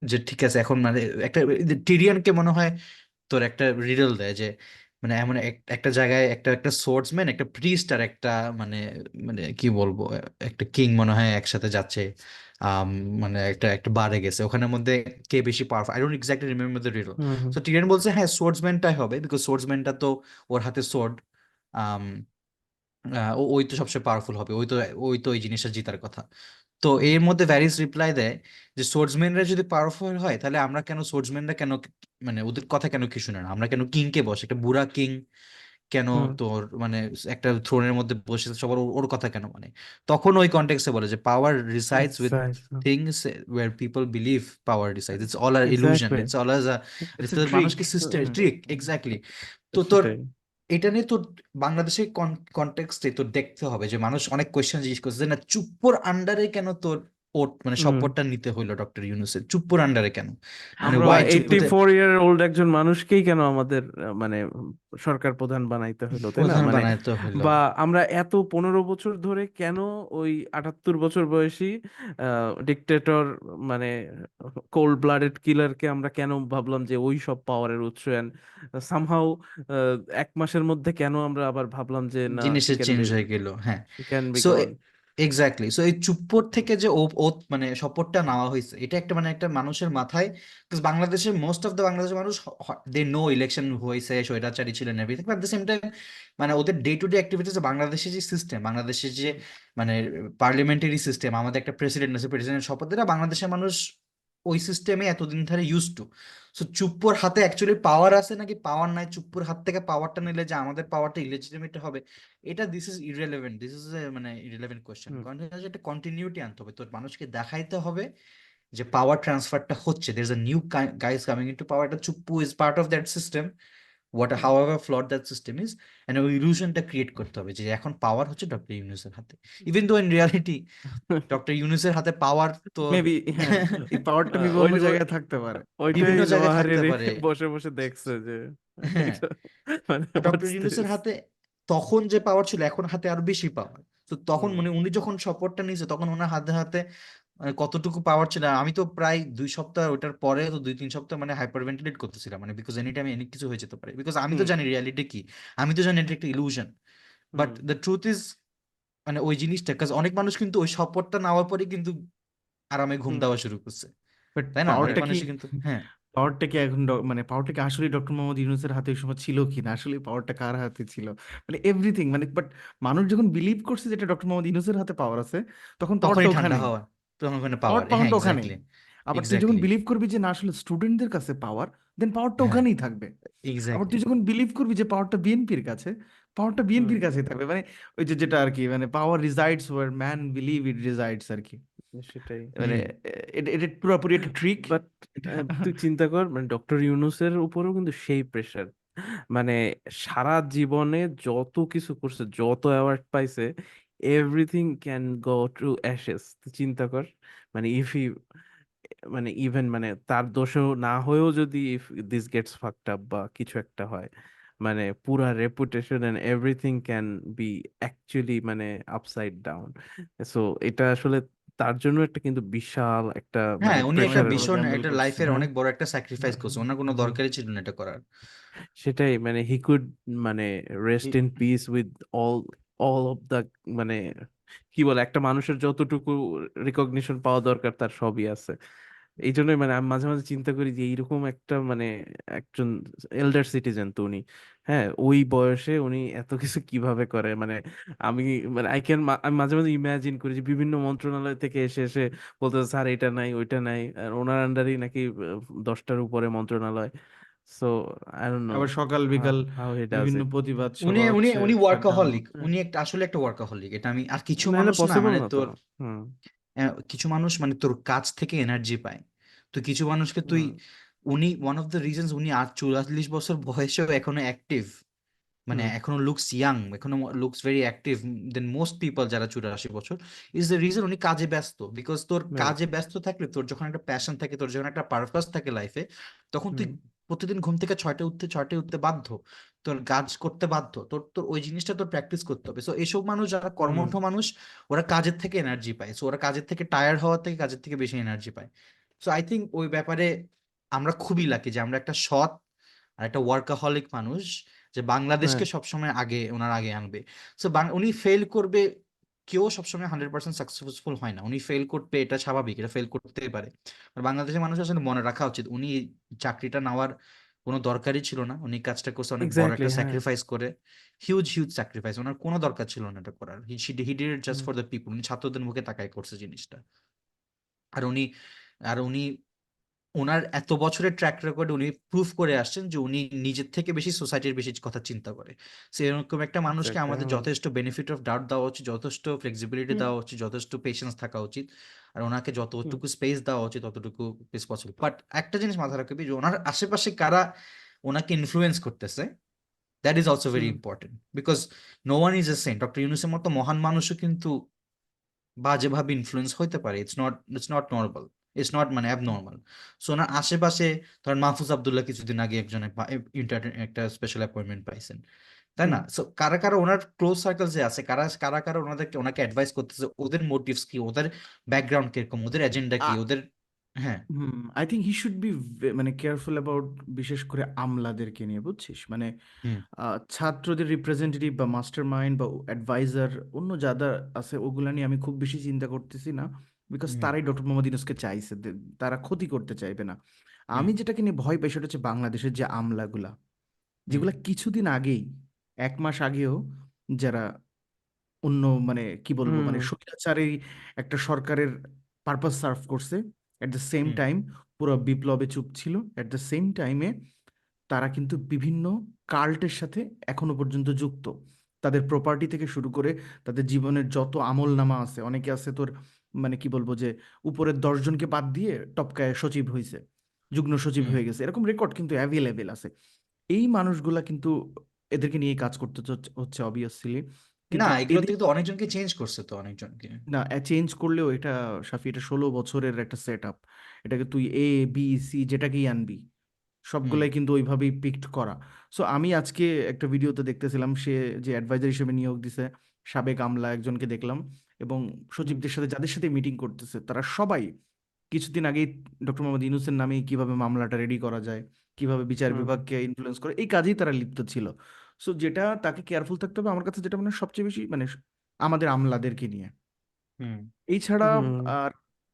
যে ঠিক আছে এখন মানে একটা টিরিয়ানকে মনে হয় তোর একটা রিডল দেয় যে মানে এমন একটা জায়গায় একটা একটা সোর্সম্যান, একটা প্রিস্ট আর একটা মানে মানে কি বলবো, একটা কিং মনে হয় একসাথে যাচ্ছে। আম, মানে একটা একটা বারে গেছে, ওখানের মধ্যে কে বেশি powerful, I don't exactly remember the riddle. Hmm hmm so Tyrion বলছে হ্যাঁ সোর্সম্যানটাই হবে, বিকজ সোর্সম্যানটা তো ওর হাতে সোর্ড। ওই তো সবচেয়ে পাওয়ারফুল হবে, ওই তো এই জিনিসটা জেতার কথা। তো হুম এর মধ্যে ভ্যারিস রিপ্লাই দেয় যে সোর্সম্যানরা যদি পাওয়ারফুল হয় তাহলে আমরা কেন সোর্সম্যানরা কেন মানে ওদের কথা কেন কি শুনে না, আমরা কেন কিং কে বসে একটা বুড়া কিং কেন হুম তোর মানে একটা থ্রোনের মধ্যে বসে সবার ওর কথা কেন মানে। তখন ওই কনটেক্সটে বলে যে power resides with things where people believe power resides, it's all are illusion, exactly. It's all a it's a তোর ট্রিক। মানুষকে সিস্টেম হুম। Trick, exactly. তো তোর সেটাই। এটা নিয়ে তোর বাংলাদেশের কনটেক্সটে তোর দেখতে হবে যে মানুষ অনেক কোয়েশ্চেন জিজ্ঞেস করছে যে না চুপ্পোর আন্ডারে কেন তোর ওট মানে হুম শপথটা নিতে হইলো ডক্টর ইউনূসের? চুপ্পুর আন্ডারে কেন? মানে আমরা ওয়াই 84 ইয়ার ওল্ড একজন মানুষকেই কেন আমাদের মানে সরকার প্রধান বানাইতে হলো, তাই না? প্রধান মানে বানাইতে হইলো? বা আমরা এত 15 বছর ধরে কেন ওই 78 বছর বয়সী ডিক্টেটর মানে কোল্ড ব্লাডেড কিলারকে আমরা কেন ভাবলাম যে ওই সব পাওয়ারের উৎস, এন্ড সামহাউ 1 মাসের মধ্যে কেন আমরা আবার ভাবলাম যে না, জিনিসের চেঞ্জ হয়ে গেল, হ্যাঁ। He can be so gone. Exactly, so এই চুপ্পর থেকে যে ও মানে শপথটা নেওয়া হয়েছে, এটা একটা মানে একটা মানুষের মাথায়, বিকজ বাংলাদেশের মোস্ট অফ দ্য বাংলাদেশের মানুষ দে নো ইলেকশন হয়েছে, স্বৈরাচারী ছিলেন everything, but the same time মানে ওদের ডে টু ডে অ্যাক্টিভিটিস, বাংলাদেশের যে সিস্টেম, বাংলাদেশের যে মানে পার্লামেন্টারি সিস্টেম, আমাদের একটা প্রেসিডেন্ট আছে, প্রেসিডেন্ট শপথ, এরা বাংলাদেশের মানুষ ওই সিস্টেমে এতদিন ধরে ইউজ টু। সো চুপ্পর হাতে অ্যাকচুয়ালি পাওয়ার আছে নাকি পাওয়ার নাই, চুপ্পুর হাত থেকে পাওয়ারটা নিলে যে আমাদের পাওয়ারটা ইলেজিটিমেট হবে, এটা this is irrelevant, this is মানে ইররেলেভেন্ট কোয়েশ্চেন। হুম কারণ হচ্ছে একটা কন্টিনিউটি আনতে হবে, তোর মানুষকে দেখাইতে হবে যে পাওয়ার ট্রান্সফারটা হচ্ছে, there is a new guys coming into power. এটা Chuppu is part of that system, what hmm however flawed that system is, and ওই ইলুশনটা ক্রিয়েট করতে হবে যে এখন পাওয়ার হচ্ছে ডক্টর ইউনূসের হাতে, even though in reality doctor ইউনূসের হাতে পাওয়ার তোর মেবি, হ্যাঁ, এই পাওয়ারটা মেবি ওই অন্য ওই- জায়গায় থাকতে পারে। ওইটাই বিভিন্ন জায়গায় থাকতে নোয়াহারির পারে। বসে বসে দেখছে যে হ্যাঁ, এটা মানে ডক্টর what's ইউনূসের this? হাতে তখন যে পাওয়ার ছিল, এখন হাতে আরো বেশি পাওয়ার। তো তখন হুম মানে উনি যখন শপথটা নিয়েছে, তখন ওনার হাতে হাতে মানে কতটুকু পাওয়ার ছিল, আমি তো প্রায় 2 সপ্তাহ ওটার পরে তো 2-3 সপ্তাহ মানে হাইপার ভেন্টিলেট করতেছিলাম, মানে বিকজ এনি টাইম এনি কিছু হয়ে যেতে পারে, বিকজ আমি তো হুম জানি রিয়ালিটি কি, আমি তো জানি এটা একটা illusion, but hmm the truth is মানে ওই জিনিসটা, কাজ অনেক মানুষ কিন্তু ওই শপথটা নেওয়ার পরে কিন্তু আরামে ঘুম হুম দেওয়া শুরু করছে, বাট তাই না? অনেক পাওয়ারটা কি, মানুষই কিন্তু, হ্যাঁ। পাওয়ারটা কি এখন মানে পাওয়ারটা কি আসলে ডক্টর মোহাম্মদ ইউনূসের হাতে ওই সময় ছিল কি না, আসলে পাওয়ারটা কার হাতে ছিল, মানে এভরিথিং, মানে বাট মানুষ যখন বিলিভ করছে যেটা ডক্টর মোহাম্মদ ইউনূসের হাতে পাওয়ার আছে, তখন পাওয়ারটা তখনই ঠান্ডা ওখানেই, হওয়া, তখন ওখানে পাওয়ার পাওয়ার, হ্যাঁ, তখনটা ওখানেই। এক্স্যাক্টলি, আবার তুই যখন এক্স্যাক্টলি, বিলিভ করবি যে না আসলে স্টুডেন্টদের কাছে পাওয়ার, দেন পাওয়ারটা হ্যাঁ, ওখানেই থাকবে। আবার তুই এক্স্যাক্টলি। যখন বিলিভ করবি যে পাওয়ারটা বিএনপির কাছে, পাওয়ারটা হুম বিএনপির কাছেই থাকবে, মানে ওই যে যেটা আর কি, মানে power resides where man believe it resides আর কি, সেটাই। মানে হুম, এটা এটা পুরোপুরি একটা ট্রিক। বাট তুই চিন্তা কর, মানে ডক্টর ইউনূসের উপরেও কিন্তু সেই প্রেশার, মানে সারা জীবনে যত কিছু করছে, যত অ্যাওয়ার্ড পাইছে, everything can go to Ashes. তুই চিন্তা কর, মানে ইফ ই মানে ইভেন মানে তার দোষও না হয়েও যদি if this gets fucked up বা কিছু একটা হয়, মানে পুরা reputation and everything can be actually মানে আপসাইড ডাউন। সো এটা আসলে তার জন্য একটা কিন্তু বিশাল একটা হ্যাঁ, মানে উনি একটা সময়ের প্রেশারের জন্য ভীষণ গ্যাম্বল একটা করছে। লাইফের হ্যাঁ অনেক বড় একটা স্যাক্রিফাইস করছে, ওনার কোনো হুম দরকারই ছিল না এটা করার। সেটাই, মানে হি কুড মানে rest in peace with all all of the মানে কি বলে, একটা মানুষের যতটুকু রিকগনিশন পাওয়া দরকার তার সবই আছে। এই জন্যই মানে আমি মাঝে মাঝে চিন্তা করি যে এইরকম একটা মানে একজন এল্ডার সিটিজেন তো উনি, হ্যাঁ, ওই বয়সে উনি এত কিছু কিভাবে করে, মানে আমি মানে আমি মাঝে মাঝে ইমাজিন করি যে বিভিন্ন মন্ত্রণালয় থেকে এসে এসে বলতে স্যার এটা নাই ওইটা নাই, আর ওনার আন্ডারই নাকি 10টার উপরে মন্ত্রণালয়। সো আই ডোন্ট নো আবার সকাল হাউ বিকাল হাউ হি ডাজ বিভিন্ন ইট। প্রতিবাদ উনি সভা উনি হচ্ছে, উনি আড্ডা ওয়ার্কাহলিক, হচ্ছে। উনি একটা আসলে একটা ওয়ার্কাহলিক, এটা আমি, আর কিছু নাহলে মানুষ না পসিবল মানে না তো। তোর হুম কিছু মানুষ মানে তোর কাজ থেকে এনার্জি পায়, তো কিছু মানুষকে তুই, হুম উনি ওয়ান অফ দ্য রিজনস উনি আর 44 বছর বয়সেও এখনো অ্যাক্টিভ, মানে হুম এখনো লুকস ইয়াং, এখনো লুকস ভেরি অ্যাক্টিভ দেন মোস্ট পিপল যারা 84 বছর, ইজ দ্য রিজন উনি কাজে ব্যস্ত, বিকজ তোর রাইট কাজে ব্যস্ত থাকলে, তোর যখন একটা প্যাশন থাকে, তোর যখন একটা পারপাস থাকে লাইফে, তখন তুই হুম প্রতিদিন ঘুম থেকে 6টায় উঠতে বাধ্য, তোর কাজ করতে বাধ্য, তোর তোর ওই জিনিসটা তোর প্র্যাকটিস করতে হবে। সো এইসব মানুষ যারা হুম কর্মঠ মানুষ, ওরা কাজের থেকে এনার্জি পায়, সো ওরা কাজের থেকে টায়ার্ড হওয়ার থেকে কাজের থেকে বেশি এনার্জি পায়। সো আই থিঙ্ক ওই ব্যাপারে আমরা খুবই লাকি যে আমরা একটা সৎ আর একটা ওয়ার্কাহলিক মানুষ, যে হ্যাঁ বাংলাদেশকে সবসময় আগে ওনার আগে আনবে। সো উনি ফেল করবে, কেউ সবসময় 100% সাকসেসফুল হয় না, উনি ফেল করবে, এটা স্বাভাবিক, এটা ফেল করতেই পারে। আর বাংলাদেশের মানুষ আসলে মনে রাখা উচিত, উনি এই চাকরিটা নেওয়ার কোনো দরকারই ছিল না, উনি কাজটা করছে অনেক বড় এক্স্যাক্টলি একটা হ্যাঁ স্যাক্রিফাইস করে, হিউজ হিউজ স্যাক্রিফাইস, ওনার কোনো দরকার ছিল না এটা করার, he did it just hmm for the people, উনি ছাত্রদের মুখে তাকায় করছে জিনিসটা। আর উনি ওনার এত বছরের ট্র্যাক রেকর্ড উনি প্রুভ করে আসছেন যে উনি নিজের থেকে বেশি সোসাইটির বেশি কথা চিন্তা করে। সো এরকম একটা মানুষকে এক্স্যাক্টলি আমাদের হুম যথেষ্ট বেনিফিট অফ ডাউট দেওয়া উচিত, যথেষ্ট ফ্লেক্সিবিলিটি হুম দেওয়া উচিত, যথেষ্ট পেশেন্স থাকা উচিত, আর ওনাকে হুম যতটুকু স্পেস দেওয়া উচিত ততটুকু ইজ পসিবল। বাট একটা জিনিস মাথায় রাখবি যে ওনার আশেপাশে কারা ওনাকে ইনফ্লুয়েন্স করতেছে, that is also very hmm important, because no one is a saint, doctor ইউনূসের মতো মহান মানুষও কিন্তু বাজেভাবে ইনফ্লুয়েন্স হইতে পারে। It's not normal, it's not মানে অ্যাবনর্মাল। সো ওনার আশেপাশে ধরেন মাহফুজ আবদুল্লাহ কিছুদিন আগে একজন একটা স্পেশাল অ্যাপয়েন্টমেন্ট পাইছেন, তাই হুম না? সো কারা কারা ওনার ক্লোজ সার্কেল যে আছে, কারা কারা কারা ওনাকে অ্যাডভাইস করতেছে, ওদের মোটিভস কি, ওদের ব্যাকগ্রাউন্ড কিরকম, ওদের এজেন্ডা কি, ওদের। হ্যাঁ। I think he should be মানে কেয়ারফুল অ্যাবাউট, বিশেষ করে আমলাদেরকে নিয়ে, বুঝছিস? মানে হুম। ছাত্রদের রিপ্রেজেন্টেটিভ বা মাস্টার মাইন্ড বা অ্যাডভাইজার অন্য যারা আছে ওগুলা নিয়ে আমি খুব বেশি চিন্তা করতেছি না, বিকজ হুম। তারাই ডক্টর মোহাম্মদ ইউনূসকে চাইছে, তারা ক্ষতি করতে চাইবে না। হুম। আমি যেটাকে নিয়ে ভয় পাই সেটা হচ্ছে বাংলাদেশের যে আমলাগুলা, হুম। যেগুলা কিছুদিন আগেই, 1 মাস আগেও যারা অন্য মানে কি বলবো হুম মানে স্বৈরাচারী একটা সরকারের পারপাস সার্ভ করছে, এট দ্য সেম হুম। টাইম পুরো বিপ্লবে চুপ ছিল, এট দ্য সেম টাইমে তারা কিন্তু বিভিন্ন কাল্টের সাথে এখনো পর্যন্ত যুক্ত। তাদের প্রপার্টি থেকে শুরু করে তাদের জীবনের যত আমল নামা আছে, অনেকে আছে তোর মানে কি বলবো যে উপরের 10 জনকে বাদ দিয়ে টপকায় সচিব হয়েছে, যুগ্ম সচিব হুম। হয়ে গেছে, এরকম রেকর্ড কিন্তু অ্যাভেলেবেল আছে। এই মানুষগুলা কিন্তু এদেরকে নিয়ে কাজ করতে হচ্ছে অবভিয়াসলি, না, কিন্তু এগুলো এদের থেকে তো অনেকজনকে চেঞ্জ করছে তো, অনেকজনকে। না চেঞ্জ করলেও এটা সাফি, এটা 16 বছরের একটা সেট আপ। এটাকে তুই এ বি সি যেটাকেই আনবি হুম। সবগুলাই কিন্তু ওইভাবেই পিকড করা। সো আমি আজকে একটা ভিডিওতে দেখতেছিলাম, সে যে অ্যাডভাইজার হিসেবে নিয়োগ দিছে সাবেক আমলা একজনকে দেখলাম, এবং হুম। সচিবদের সাথে যাদের সাথে মিটিং করতেছে তারা সবাই কিছুদিন আগেই ডক্টর মোহাম্মদ ইউনূসের নামে কিভাবে মামলাটা রেডি করা যায়, কিভাবে বিচার হুম বিভাগকে ইনফ্লুয়েন্স করে, এই কাজেই তারা লিপ্ত ছিল। সো যেটা তাকে কেয়ারফুল থাকতে হবে আমার কাছে, যেটা মানে সবচেয়ে বেশি মানে আমাদের আমলাদেরকে নিয়ে। হুম। এই ছাড়া হুম আর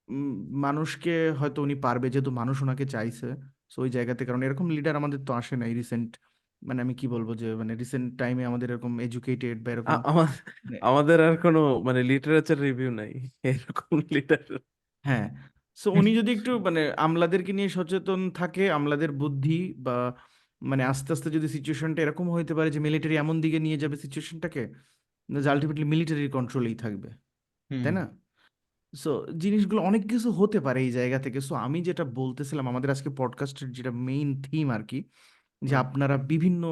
উম, মানুষকে হয়তো উনি পারবে, যেহেতু মানুষ ওনাকে চাইছে। সো ওই জায়গাতে, কারণ এরকম লিডার আমাদের তো আসে নাই রিসেন্ট, মানে আমি কি বলবো যে মানে রিসেন্ট টাইমে আমাদের এরকম এডুকেটেড বা এরকম মানে আমাদের আর কোনো মানে লিটারেচার রিভিউ নাই এরকম লিটার। হ্যাঁ। সো উনি যদি একটু মানে আমলাদেরকে নিয়ে সচেতন থাকে, আমলাদের বুদ্ধি বা মানে আস্তে আস্তে যদি সিচুয়েশনটা এরকম হইতে পারে যে মিলিটারি এমন দিকে নিয়ে যাবে সিচুয়েশনটাকে, যে আলটিমেটলি মিলিটারির কন্ট্রোলেই থাকবে, হুম। তাই না? সো জিনিসগুলো অনেক কিছু হতে পারে এই জায়গা থেকে। সো আমি যেটা বলতেছিলাম, আমাদের আজকে পডকাস্টের যেটা মেইন থিম আর কি, যে হুম। আপনারা বিভিন্ন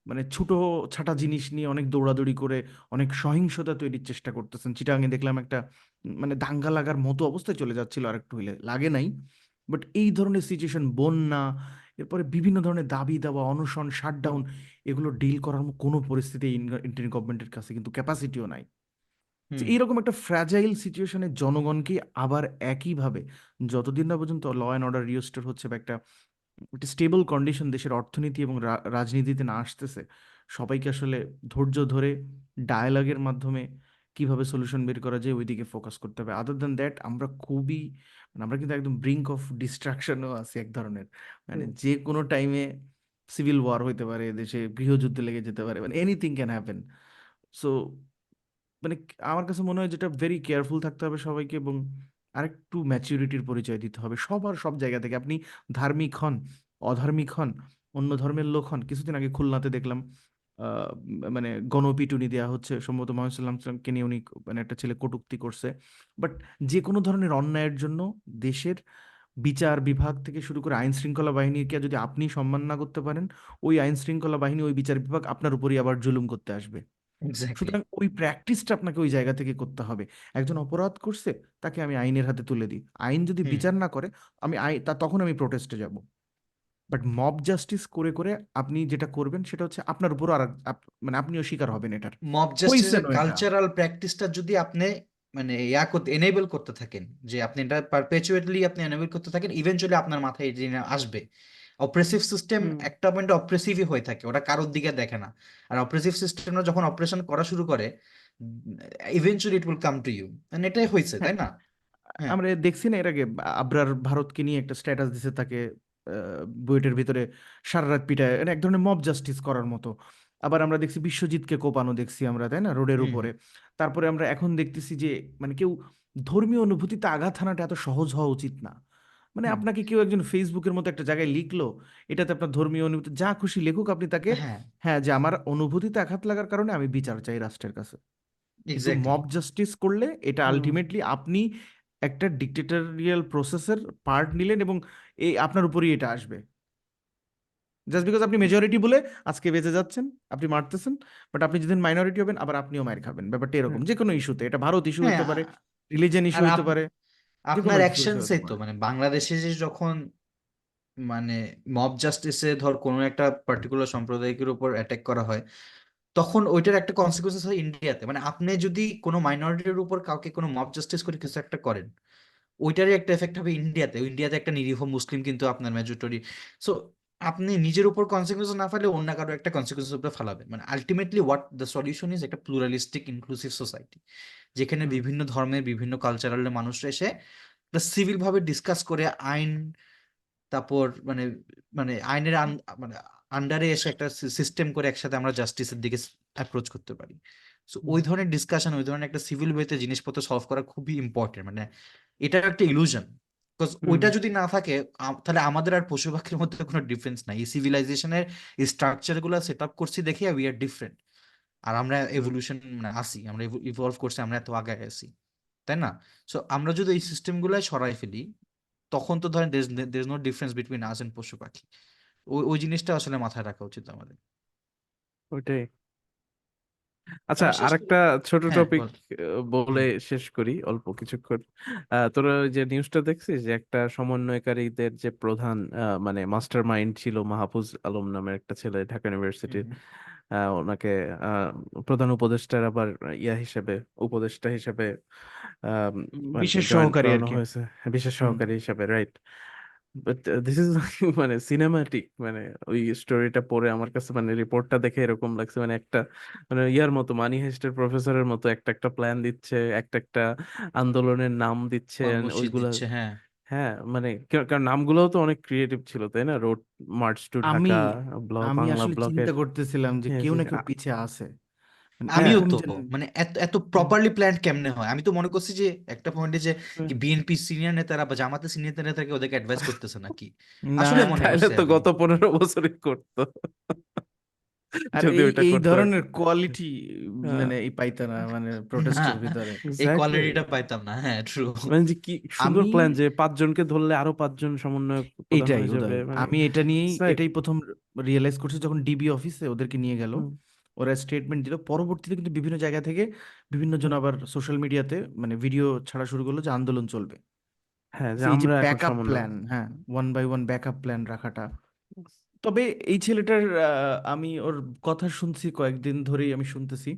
মানে ছোট ছাটা জিনিস নিয়ে অনেক দৌড়াদৌড়ি করে অনেক সহিংসতা তৈরির চেষ্টা করতেছেন। চিটাগাঙে দেখলাম একটা মানে দাঙ্গা লাগার মতো অবস্থায় চলে যাচ্ছিল, আর একটু হইলে লাগে নাই। বাট এই ধরনের সিচুয়েশন, বন্যা, এরপরে বিভিন্ন ধরনের দাবি দাওয়া, অনশন, শাটডাউন, এগুলো ডিল করার মতো কোনো পরিস্থিতি ইন্ডিয়ান গভর্নমেন্টের কাছে কিন্তু ক্যাপাসিটিও নাই। যে হুম। এইরকম একটা ফ্র্যাজাইল সিচুয়েশনে জনগণকে আবার একইভাবে, যতদিন না পর্যন্ত ল অ্যান্ড অর্ডার রিস্টোর হচ্ছে বা একটা একটা স্টেবল কন্ডিশন দেশের অর্থনীতি এবং রাজনীতিতে না আসতেছে, সবাইকে আসলে ধৈর্য ধরে ডায়ালগের মাধ্যমে কিভাবে সলিউশন বের করা যায় ওই দিকে ফোকাস করতে হবে। আদার দ্যান দ্যাট আমরা খুবই মানে আমরা কিন্তু একদম ব্রিঙ্ক অফ ডিস্ট্রাকশনও আছি এক ধরনের, মানে হুম যে কোনো টাইমে সিভিল ওয়ার হইতে পারে, দেশে গৃহযুদ্ধ লেগে যেতে পারে, মানে এনিথিং ক্যান হ্যাপেন। সো মানে আমার কাছে মনে হয় যেটা ভেরি কেয়ারফুল থাকতে হবে সবাইকে, এবং আরেকটু ম্যাচিউরিটির পরিচয় দিতে হবে সবার, সব জায়গা থেকে। আপনি ধার্মিক হন, অধার্মিক হন, অন্য ধর্মের লোক হন। কিছুদিন আগে খুলনাতে দেখলাম মানে গণপিটুনি দেওয়া হচ্ছে, সম্ভবত মোহাম্মদ সাল্লামকে নিয়ে উনি মানে একটা ছেলে কটূক্তি করছে। বাট যে কোনো ধরনের অন্যায়ের জন্য দেশের বিচার বিভাগ থেকে শুরু করে আইন শৃঙ্খলা বাহিনীকে যদি আপনি সম্মান না করতে পারেন, ওই আইন শৃঙ্খলা বাহিনী, ওই বিচার বিভাগ আপনার উপরই আবার জুলুম করতে আসবে। এক্স্যাক্টলি। সুতরাং ওই প্র্যাকটিসটা আপনাকে ওই জায়গা থেকে করতে হবে। একজন অপরাধ করছে, তাকে আমি আইনের হাতে তুলে দিই, আইন যদি হুম। বিচার না করে আমি তখন আমি প্রোটেস্টে যাব। বাট মব জাস্টিস করে করে আপনি যেটা করবেন সেটা হচ্ছে আপনার উপরও আর মানে আপনিও শিকার হবেন এটার। মব জাস্টিসের হইছেনও এটা। কালচারাল প্র্যাকটিসটা যদি আপনি মানে করতে এনেবল করতে থাকেন, যে আপনি এটা পারপেচুয়েটলি আপনি এনেবল করতে থাকেন, ইভেনচুয়ালি আপনার মাথায় এই জিনিস আসবে। অপ্রেসিভ সিস্টেম হুম একটা পয়েন্টে অপ্রেসিভই হয়ে থাকে, ওটা কারোর দিকে দেখে না। আর অপ্রেসিভ সিস্টেমটা যখন অপারেশন করা শুরু করে, eventually it will come to you. এটাই হয়েছে, তাই হ্যাঁ, না? হ্যাঁ। আমরা দেখছি না এর আগে আবরার ভারতকে নিয়ে একটা স্ট্যাটাস দিছে, তাকে বুয়েটের ভিতরে সারা রাত পিটায়, মানে এক ধরনের মব জাস্টিস করার মতো। আবার আমরা দেখছি বিশ্বজিৎকে কোপানো দেখছি আমরা, তাই না, রোডের হুম। উপরে। তারপরে আমরা এখন দেখতেছি যে মানে কেউ ধর্মীয় অনুভূতিতে আঘাত হানাটা এত সহজ হওয়া উচিত না। মানে হুম। আপনাকে কেউ একজন ফেসবুকের মতো একটা জায়গায় লিখলো, এটাতে আপনার ধর্মীয় অনুভূতি যা খুশি লেখুক, আপনি তাকে হ্যাঁ। হ্যাঁ যে আমার অনুভূতিতে আঘাত লাগার কারণে আমি বিচার চাই রাষ্ট্রের কাছে। কিন্তু এক্স্যাক্টলি। মব জাস্টিস করলে এটা হুম আলটিমেটলি আপনি একটা ডিক্টেটরিয়াল প্রসেসের পার্ট নিলেন, এবং এই আপনার উপরই এটা আসবে। জাস্ট বিকজ আপনি মেজরিটি বলে আজকে বেঁচে যাচ্ছেন, আপনি মারতেছেন, বাট আপনি যেদিন মাইনরিটি হবেন আবার আপনিও মার খাবেন। ব্যাপারটা এরকম হুম যে কোনো ইস্যুতে, এটা ভারত ইস্যু হ্যাঁ। হতে পারে, রিলিজিয়ন ইস্যু আর হইতে পারে, যে কোনো আপনার কিছু হইতে অ্যাকশনসই তো পারে। মানে বাংলাদেশে যে যখন মানে মব জাস্টিসে ধর কোনো একটা পার্টিকুলার সম্প্রদায়ের উপর অ্যাটাক করা হয়, তখন ওইটার একটা কনসিকুয়েন্স হয় ইন্ডিয়াতে। মানে আপনি যদি কোনো মাইনরিটির উপর কাউকে কোনো মব জাস্টিস করে কিছু একটা করেন, ওইটারই একটা এফেক্ট হবে ইন্ডিয়াতে। ইন্ডিয়াতে একটা নিরীহ মুসলিম কিন্তু আপনার মেজরিটি। সো আপনি নিজের উপর কনসিকুয়েন্স না ফেলে অন্য কারো একটা কনসিকুয়েন্স উপরে ফেলাবেন। মানে ultimately what the solution is একটা প্লুরালিস্টিক ইনক্লুসিভ সোসাইটি, যেখানে হুম বিভিন্ন ধর্মের বিভিন্ন কালচারালের মানুষরা এসে সিভিল ভাবে ডিসকাস করে আইন, তারপর মানে মানে আইনের মানে আন্ডারে এসে একটা সিস্টেম করে একসাথে আমরা জাস্টিসের দিকে অ্যাপ্রোচ করতে পারি। সো ওই ধরনের ডিসকাশন, ওই ধরনের একটা সিভিল ওয়েতে জিনিসপত্র সলভ করা খুবই ইম্পর্টেন্ট। মানে এটা একটা ইলুশন, বিকজ হুম ওইটা যদি না থাকে তাহলে আমাদের আর পশু পাখির মধ্যে কোনো ডিফারেন্স নাই। এই সিভিলাইজেশনের স্ট্রাকচার গুলো সেট আপ করছি দেখে উই আর ডিফারেন্ট। আর আমরা হুম এভলিউশন মানে আসি, আমরা ইভলভ করছি, আমরা এত আগে আছি, তাই না? সো আমরা যদি এই সিস্টেম গুলাই সরাই ফেলি, তখন তো ধরেন there no difference between us and পশু পাখি। ওই ওই জিনিসটা আসলে মাথায় রাখা উচিত আমাদের। ওইটাই। আচ্ছা, আমরা শেষ করি। আরেকটা ছোট হ্যাঁ টপিক বল। বলে হুম। শেষ করি অল্প কিছুক্ষণ। তোরা ওই যে নিউজটা দেখছিস যে একটা সমন্বয়কারীদের যে প্রধান মানে মাস্টার মাইন্ড ছিল মাহফুজ আলম নামের একটা ছেলে, ঢাকা ইউনিভার্সিটির। হুম। ওনাকে আহ, প্রধান উপদেষ্টার আবার ইয়া হিসেবে, উপদেষ্টা হিসেবে মানে বিশেষ জয়েন সহকারী আর করানো কি। হয়েছে, বিশেষ হুম। সহকারী হিসেবে, রাইট? বাট দিস ইজ মানে সিনেমাটিক, মানে ওই স্টোরিটা পড়ে আমার কাছে মানে রিপোর্টটা দেখে এরকম লাগছে, মানে একটা মানে ইয়ার মতো মানি হেস্টের প্রফেসরের মতো একটা একটা প্ল্যান দিচ্ছে, একটা একটা আন্দোলনের নাম দিচ্ছে and কর্মসূচি ওইগুলা। দিচ্ছে, হ্যাঁ। হ্যাঁ মানে কারণ নামগুলোও তো অনেক ক্রিয়েটিভ ছিল, তাই না? রোড মার্চ টু আমি ঢাকা, আমি বাংলা আসলে ব্লকের। চিন্তা করতেছিলাম যে হ্যাঁ কেউ না কেউ পিছে আছে, মানে হ্যাঁ আমিও এরকম তো যে মানে এত এত প্রপারলি প্ল্যান কেমনে হয়? আমি তো মনে করছি যে একটা পয়েন্টে যে বিএনপি সিনিয়র নেতারা বা জামাতের সিনিয়র নেতাকে ওদেরকে অ্যাডভাইস করতেছে নাকি, না। আসলে মনে তাইলে করছি তো আমি। গত 15 বছরই করতো আর যদি এই ওইটা এই করতে। ধরনের কোয়ালিটি হ্যাঁ মানে এই পাইতা না মানে না, প্রোটেস্টের ভিতরে। এই এক্স্যাক্টলি। কোয়ালিটিটা পাইতাম না, হ্যাঁ ট্রু। মানে যে কি সুন্দর আমি প্ল্যান, যে 5 জনকে ধরলে আরো 5 জন সমন্বয়ক প্রধান এইটাই হয়ে যাবে, উদয়, মানে আমি এটা নিয়েই it's like, এটাই প্রথম রিয়েলাইজ করছি যখন ডিবি অফিসে ওদেরকে নিয়ে গেল, হুম, ওরা স্টেটমেন্ট দিল। পরবর্তীতে কিন্তু বিভিন্ন জায়গা থেকে বিভিন্ন জন হুম, আবার সোশ্যাল মিডিয়াতে মানে ভিডিও ছাড়া শুরু করলো যে আন্দোলন চলবে। হ্যাঁ যে So এই যে আমরা এখন ব্যাকআপ সমন্বয়। প্ল্যান, হ্যাঁ, one by one backup plan রাখাটা। তবে এই ছেলেটার আমি ওর কথা শুনছি, কয়েকদিন ধরেই আমি শুনতেছি।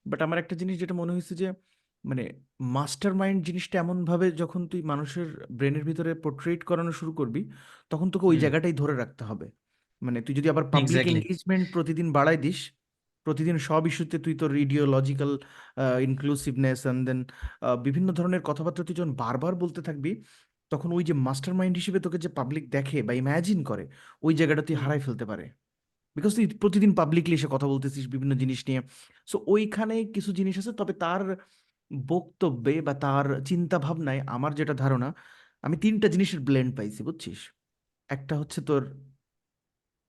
বাট আমার একটা জিনিস যেটা মনে হয়েছে যে মানে মাস্টার মাইন্ড জিনিসটা এমন ভাবে যখন তুই মানুষের ব্রেনের ভিতরে পোর্ট্রেট করানো শুরু করবি, তখন তোকে ওই হুম, জায়গাটাই ধরে রাখতে হবে। মানে তুই যদি আবার পাবলিক এক্স্যাক্টলি। এঙ্গেজমেন্ট প্রতিদিন বাড়াই দিস, প্রতিদিন সব ইস্যুতে তুই তোর ইডিওলজিক্যাল ইনক্লুসিভনেস অ্যান্ড দেন বিভিন্ন ধরনের কথাবার্তা তুই যখন বারবার বলতে থাকবি, তখন ওই যে মাস্টার মাইন্ড হিসেবে তোকে যে পাবলিক দেখে বা ইম্যাজিন করে, ওই জায়গাটা তুই হারাই ফেলতে পারে। বিকজ তুই প্রতিদিন পাবলিকলি এসে কথা বলতেছিস বিভিন্ন জিনিস নিয়ে। সো ওইখানে কিছু জিনিস আছে, তবে তার বক্তব্যে বা তার চিন্তা ভাবনায় আমার যেটা ধারণা, আমি তিনটা জিনিসের ব্লেন্ড পাইছি, বুঝছিস? একটা হচ্ছে তোর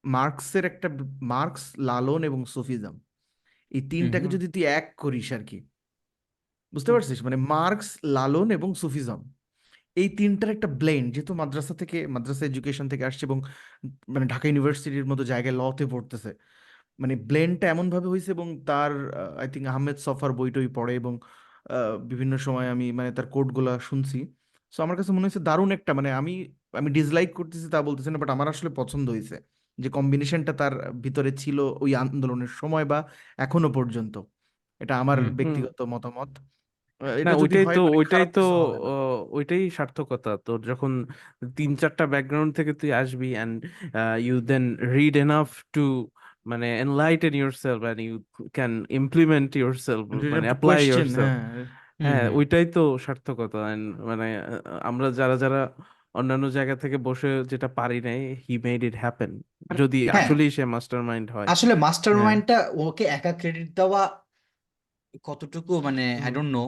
মার্কসের একটা মার্কস, লালন এবং সুফিজম, এই হুম তিনটাকে হুম যদি তুই এক করিস আর কি, বুঝতে হুম পারছিস? মানে মার্কস, লালন এবং সুফিজম, এই তিনটার একটা ব্লেন্ড, যেহেতু মাদ্রাসা থেকে, মাদ্রাসা এডুকেশন থেকে আসছে এবং মানে ঢাকা ইউনিভার্সিটির মতো জায়গায় লতে পড়তেছে, মানে ব্লেন্ডটা এমন ভাবে হয়েছে। এবং তার আই থিঙ্ক আহমেদ সফার বইটই পড়ে এবং বিভিন্ন সময় আমি মানে তার কোটগুলা শুনছি। সো আমার কাছে মনে হয়েছে দারুণ একটা, মানে আমি আমি ডিসলাইক করতেছি তা বলতেছি না, বাট আমার আসলে পছন্দ হয়েছে যে কম্বিনেশনটা তার ভিতরে ছিল ওই আন্দোলনের সময় বা এখনো পর্যন্ত। এটা আমার হুম। হুম। ব্যক্তিগত মতামত। না এটা যদি ওইটাই হয় তো, মানে ওইটাই খারাপ তো কিছু হবে না। ওইটাই সার্থকতা তোর, যখন 3-4টা ব্যাকগ্রাউন্ড থেকে তুই আসবি and you then read enough to মানে enlighten yourself and you can implement yourself, মানে অ্যাপ্লাই কোয়েশ্চেন, ইউরসেলফ। হ্যাঁ। হুম হ্যাঁ হুম। ওইটাই তো সার্থকতা। And মানে আমরা যারা যারা অন্যান্য জায়গা থেকে বসে যেটা পারি নাই, হি মেড ইট হ্যাপেন, আর যদি হ্যাঁ, আসলেই সে মাস্টার মাইন্ড হয়। আসলে মাস্টার হ্যাঁ। মাইন্ডটা ওকে একা ক্রেডিট দেওয়া কতটুকু মানে I hmm don't know,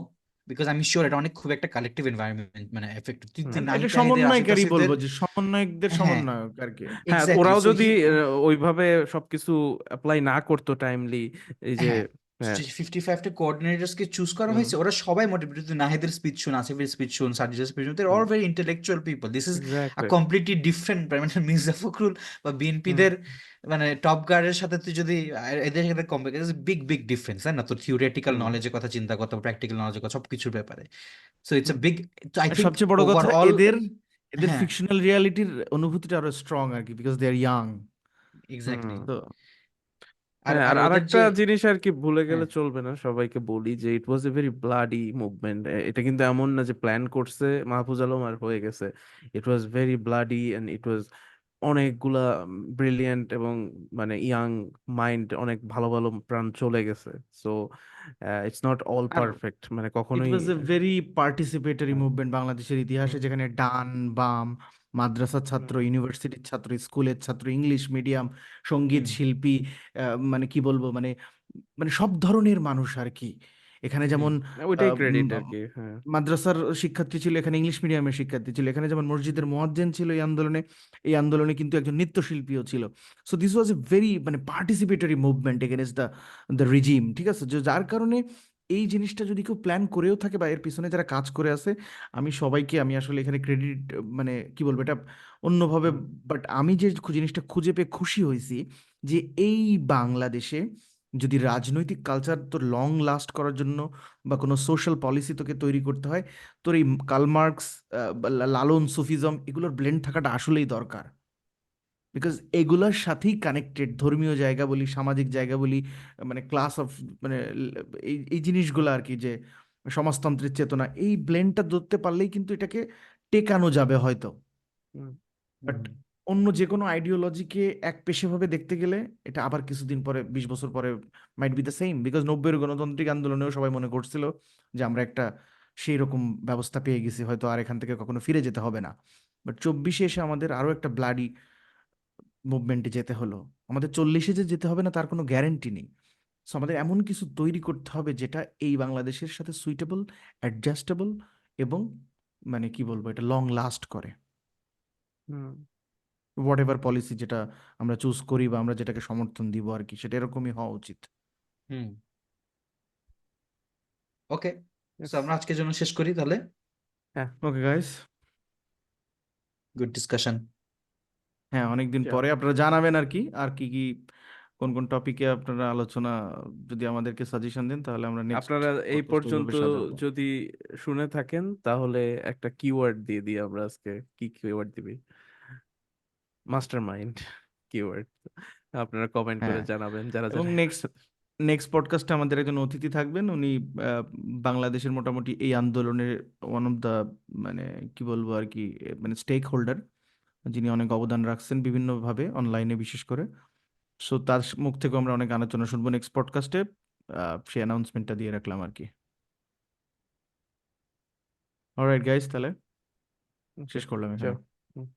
because আমি শিওর এটা অনেক খুব একটা কালেকটিভ এনভায়রনমেন্ট মানে এফেক্ট। তুই তুই হুম। এটা নাহিদদের সমন্বয়কারী আশেপাশেদের। বলবো, যে সমন্বয়কদের হ্যাঁ, সমন্বয়ক আর কি। হ্যাঁ এক্স্যাক্টলি। ওরাও সো যদি হি, ওইভাবে সবকিছু অ্যাপ্লাই না করতো টাইমলি, এই যে। হ্যাঁ, হ্যাঁ 55টা কোঅর্ডিনেটরসকে চুজ করা হুম হয়েছে, ওরা সবাই মোটিভেটেড। নাহিদের স্পিচ শুন, আসিফের স্পিচ শুন, সাজিদের স্পিচ শুন, all very intellectual people. This is a exactly. Completely different মানে মির্জা ফখরুল বা হুম বিএনপিদের মানে টপ গার্ডের সাথে তুই যদি এদের সাথে কম্পেয়ার, বিগ বিগ ডিফারেন্স, তাই না? তো থিওরিটিক্যাল হুম নলেজের কথা চিন্তা করতে, প্র্যাকটিক্যাল নলেজের কথা, সবকিছুর ব্যাপারে। So it's a big, I আর থিঙ্ক সবচেয়ে বড় কথা ওভারঅল। এদের এদের হ্যাঁ, ফিকশনাল রিয়ালিটির অনুভূতিটা আরো স্ট্রং আর কি, because they are young. Exactly. Hmm তো আর হ্যাঁ, আর আর ওদের আরেকটা যে, জিনিস আর কি ভুলে হ্যাঁ, গেলে চলবে না, সবাইকে বলি যে ইট ওয়াজ এ ভেরি ব্লাডি মুভমেন্ট। এটা কিন্তু এমন না যে প্ল্যান করছে মাহফুজ আলম আর হয়ে গেছে। ইট was very bloody and it ওয়াজ অনেকগুলা ব্রিলিয়েন্ট এবং মানে ইয়াং মাইন্ড, অনেক ভালো ভালো প্রাণ চলে গেছে। So it's not all are perfect, মানে ইট কখনোই। ওয়াজ এ ভেরি পার্টিসিপেটরি হ্যাঁ, মুভমেন্ট বাংলাদেশের ইতিহাসে, হুম, যেখানে ডান বাম, মাদ্রাসার ছাত্র, হুম, ইউনিভার্সিটির ছাত্র, স্কুলের ছাত্র, ইংলিশ মিডিয়াম, সঙ্গীত হুম, শিল্পী, মানে কি বলবো, মানে মানে সব ধরনের মানুষ আর কি। এখানে হুম, যেমন ওইটাই আহ, ক্রেডিট উম, আর কি। হ্যাঁ, মাদ্রাসার শিক্ষার্থী ছিল, এখানে ইংলিশ মিডিয়ামের শিক্ষার্থী ছিল, এখানে যেমন মসজিদের মুয়াজ্জিন ছিল এই আন্দোলনে, এই আন্দোলনে কিন্তু একজন নৃত্যশিল্পীও ছিল। So this was a very মানে participatory movement against the regime, ঠিক আছে? যার কারণে এই জিনিসটা যদি কেউ প্ল্যান করেও থাকে বা এর পিছনে যারা কাজ করে আছে, আমি সবাইকে, আমি আসলে এখানে ক্রেডিট, মানে কি বলবো এটা অন্যভাবে, হুম, বাট আমি যে জিনিসটা খুঁজে পেয়ে খুশি হয়েছি যে এই বাংলাদেশে যদি রাজনৈতিক কালচার তোর লং লাস্ট করার জন্য বা কোনো সোশ্যাল পলিসি তোকে তৈরি করতে হয়, তোর এই কার্ল মার্কস, লালন, সুফিজম, এগুলোর ব্লেন্ড থাকাটা আসলেই দরকার। বিকজ এগুলোর সাথেই কানেক্টেড ধর্মীয় জায়গা বলি, সামাজিক জায়গা বলি, মানে ক্লাস অফ, মানে এই এই জিনিসগুলো আর কি, যে সমাজতন্ত্রের চেতনা, এই ব্লেন্ডটা ধরতে পারলেই কিন্তু এটাকে টেকানো যাবে হয়তো। হুম, বাট হুম, অন্য যে কোনো আইডিওলজিকে এক পেশেভাবে দেখতে গেলে এটা আবার কিছুদিন পরে, 20 বছর পরে might be the same, because 90-এর গণতান্ত্রিক আন্দোলনেও সবাই মনে করছিল যে আমরা একটা সেই রকম ব্যবস্থা পেয়ে গেছি, হয়তো আর এখান থেকে কখনো ফিরে যেতে হবে না। বাট 24-এ এসে আমাদের আরো একটা ব্লাডি মুভমেন্টে যেতে হলো। আমাদের 40-এ যে যেতে হবে না তার কোনো গ্যারেন্টি নেই। সো আমাদের এমন কিছু তৈরি করতে হবে যেটা এই বাংলাদেশের সাথে সুইটেবল, অ্যাডজাস্টেবল, এবং মানে কি বলবো, এটা লং লাস্ট করে। হুম, হোয়াট এভার পলিসি যেটা আমরা চুজ করি বা আমরা যেটাকে সমর্থন দিব আর কি, সেটা এরকমই হওয়া উচিত। হুম। ওকে, সো yes, আমরা আজকের জন্য শেষ করি তাহলে। হ্যাঁ, ওকে গাইস। Good discussion. হ্যাঁ, অনেকদিন চল। পরে আপনারা জানাবেন আর কি, আর কি কি কোন কোন টপিকে আপনারা আলোচনা, যদি আমাদেরকে সাজেশন দেন তাহলে আমরা নেক্সট আপনারা এই পডকাস্ট পর্যন্ত ওইভাবে সাজাবো। যদি শুনে থাকেন তাহলে একটা কিওয়ার্ড দিয়ে দিই আমরা আজকে। কি কিওয়ার্ড দিবি? Master mind keyword. আপনারা কমেন্ট করে হ্যাঁ, জানাবেন যারা এবং যারা। নেক্সট নেক্সট পডকাস্টে আমাদের একজন অতিথি থাকবেন, উনি বাংলাদেশের মোটামুটি এই আন্দোলনের ওয়ান অফ দ্য, মানে কি বলবো আর কি, মানে স্টেক হোল্ডার, যিনি অনেক অবদান রাখছেন বিভিন্নভাবে অনলাইনে বিশেষ করে। সো তার মুখ থেকে আমরা অনেক আলোচনা শুনবো নেক্সট পডকাস্টে। সেই অ্যানাউন্সমেন্টটা দিয়ে রাখলাম আর কি। অলরাইট গাইস, তাহলে ওকে, শেষ করলাম চল। এখানে।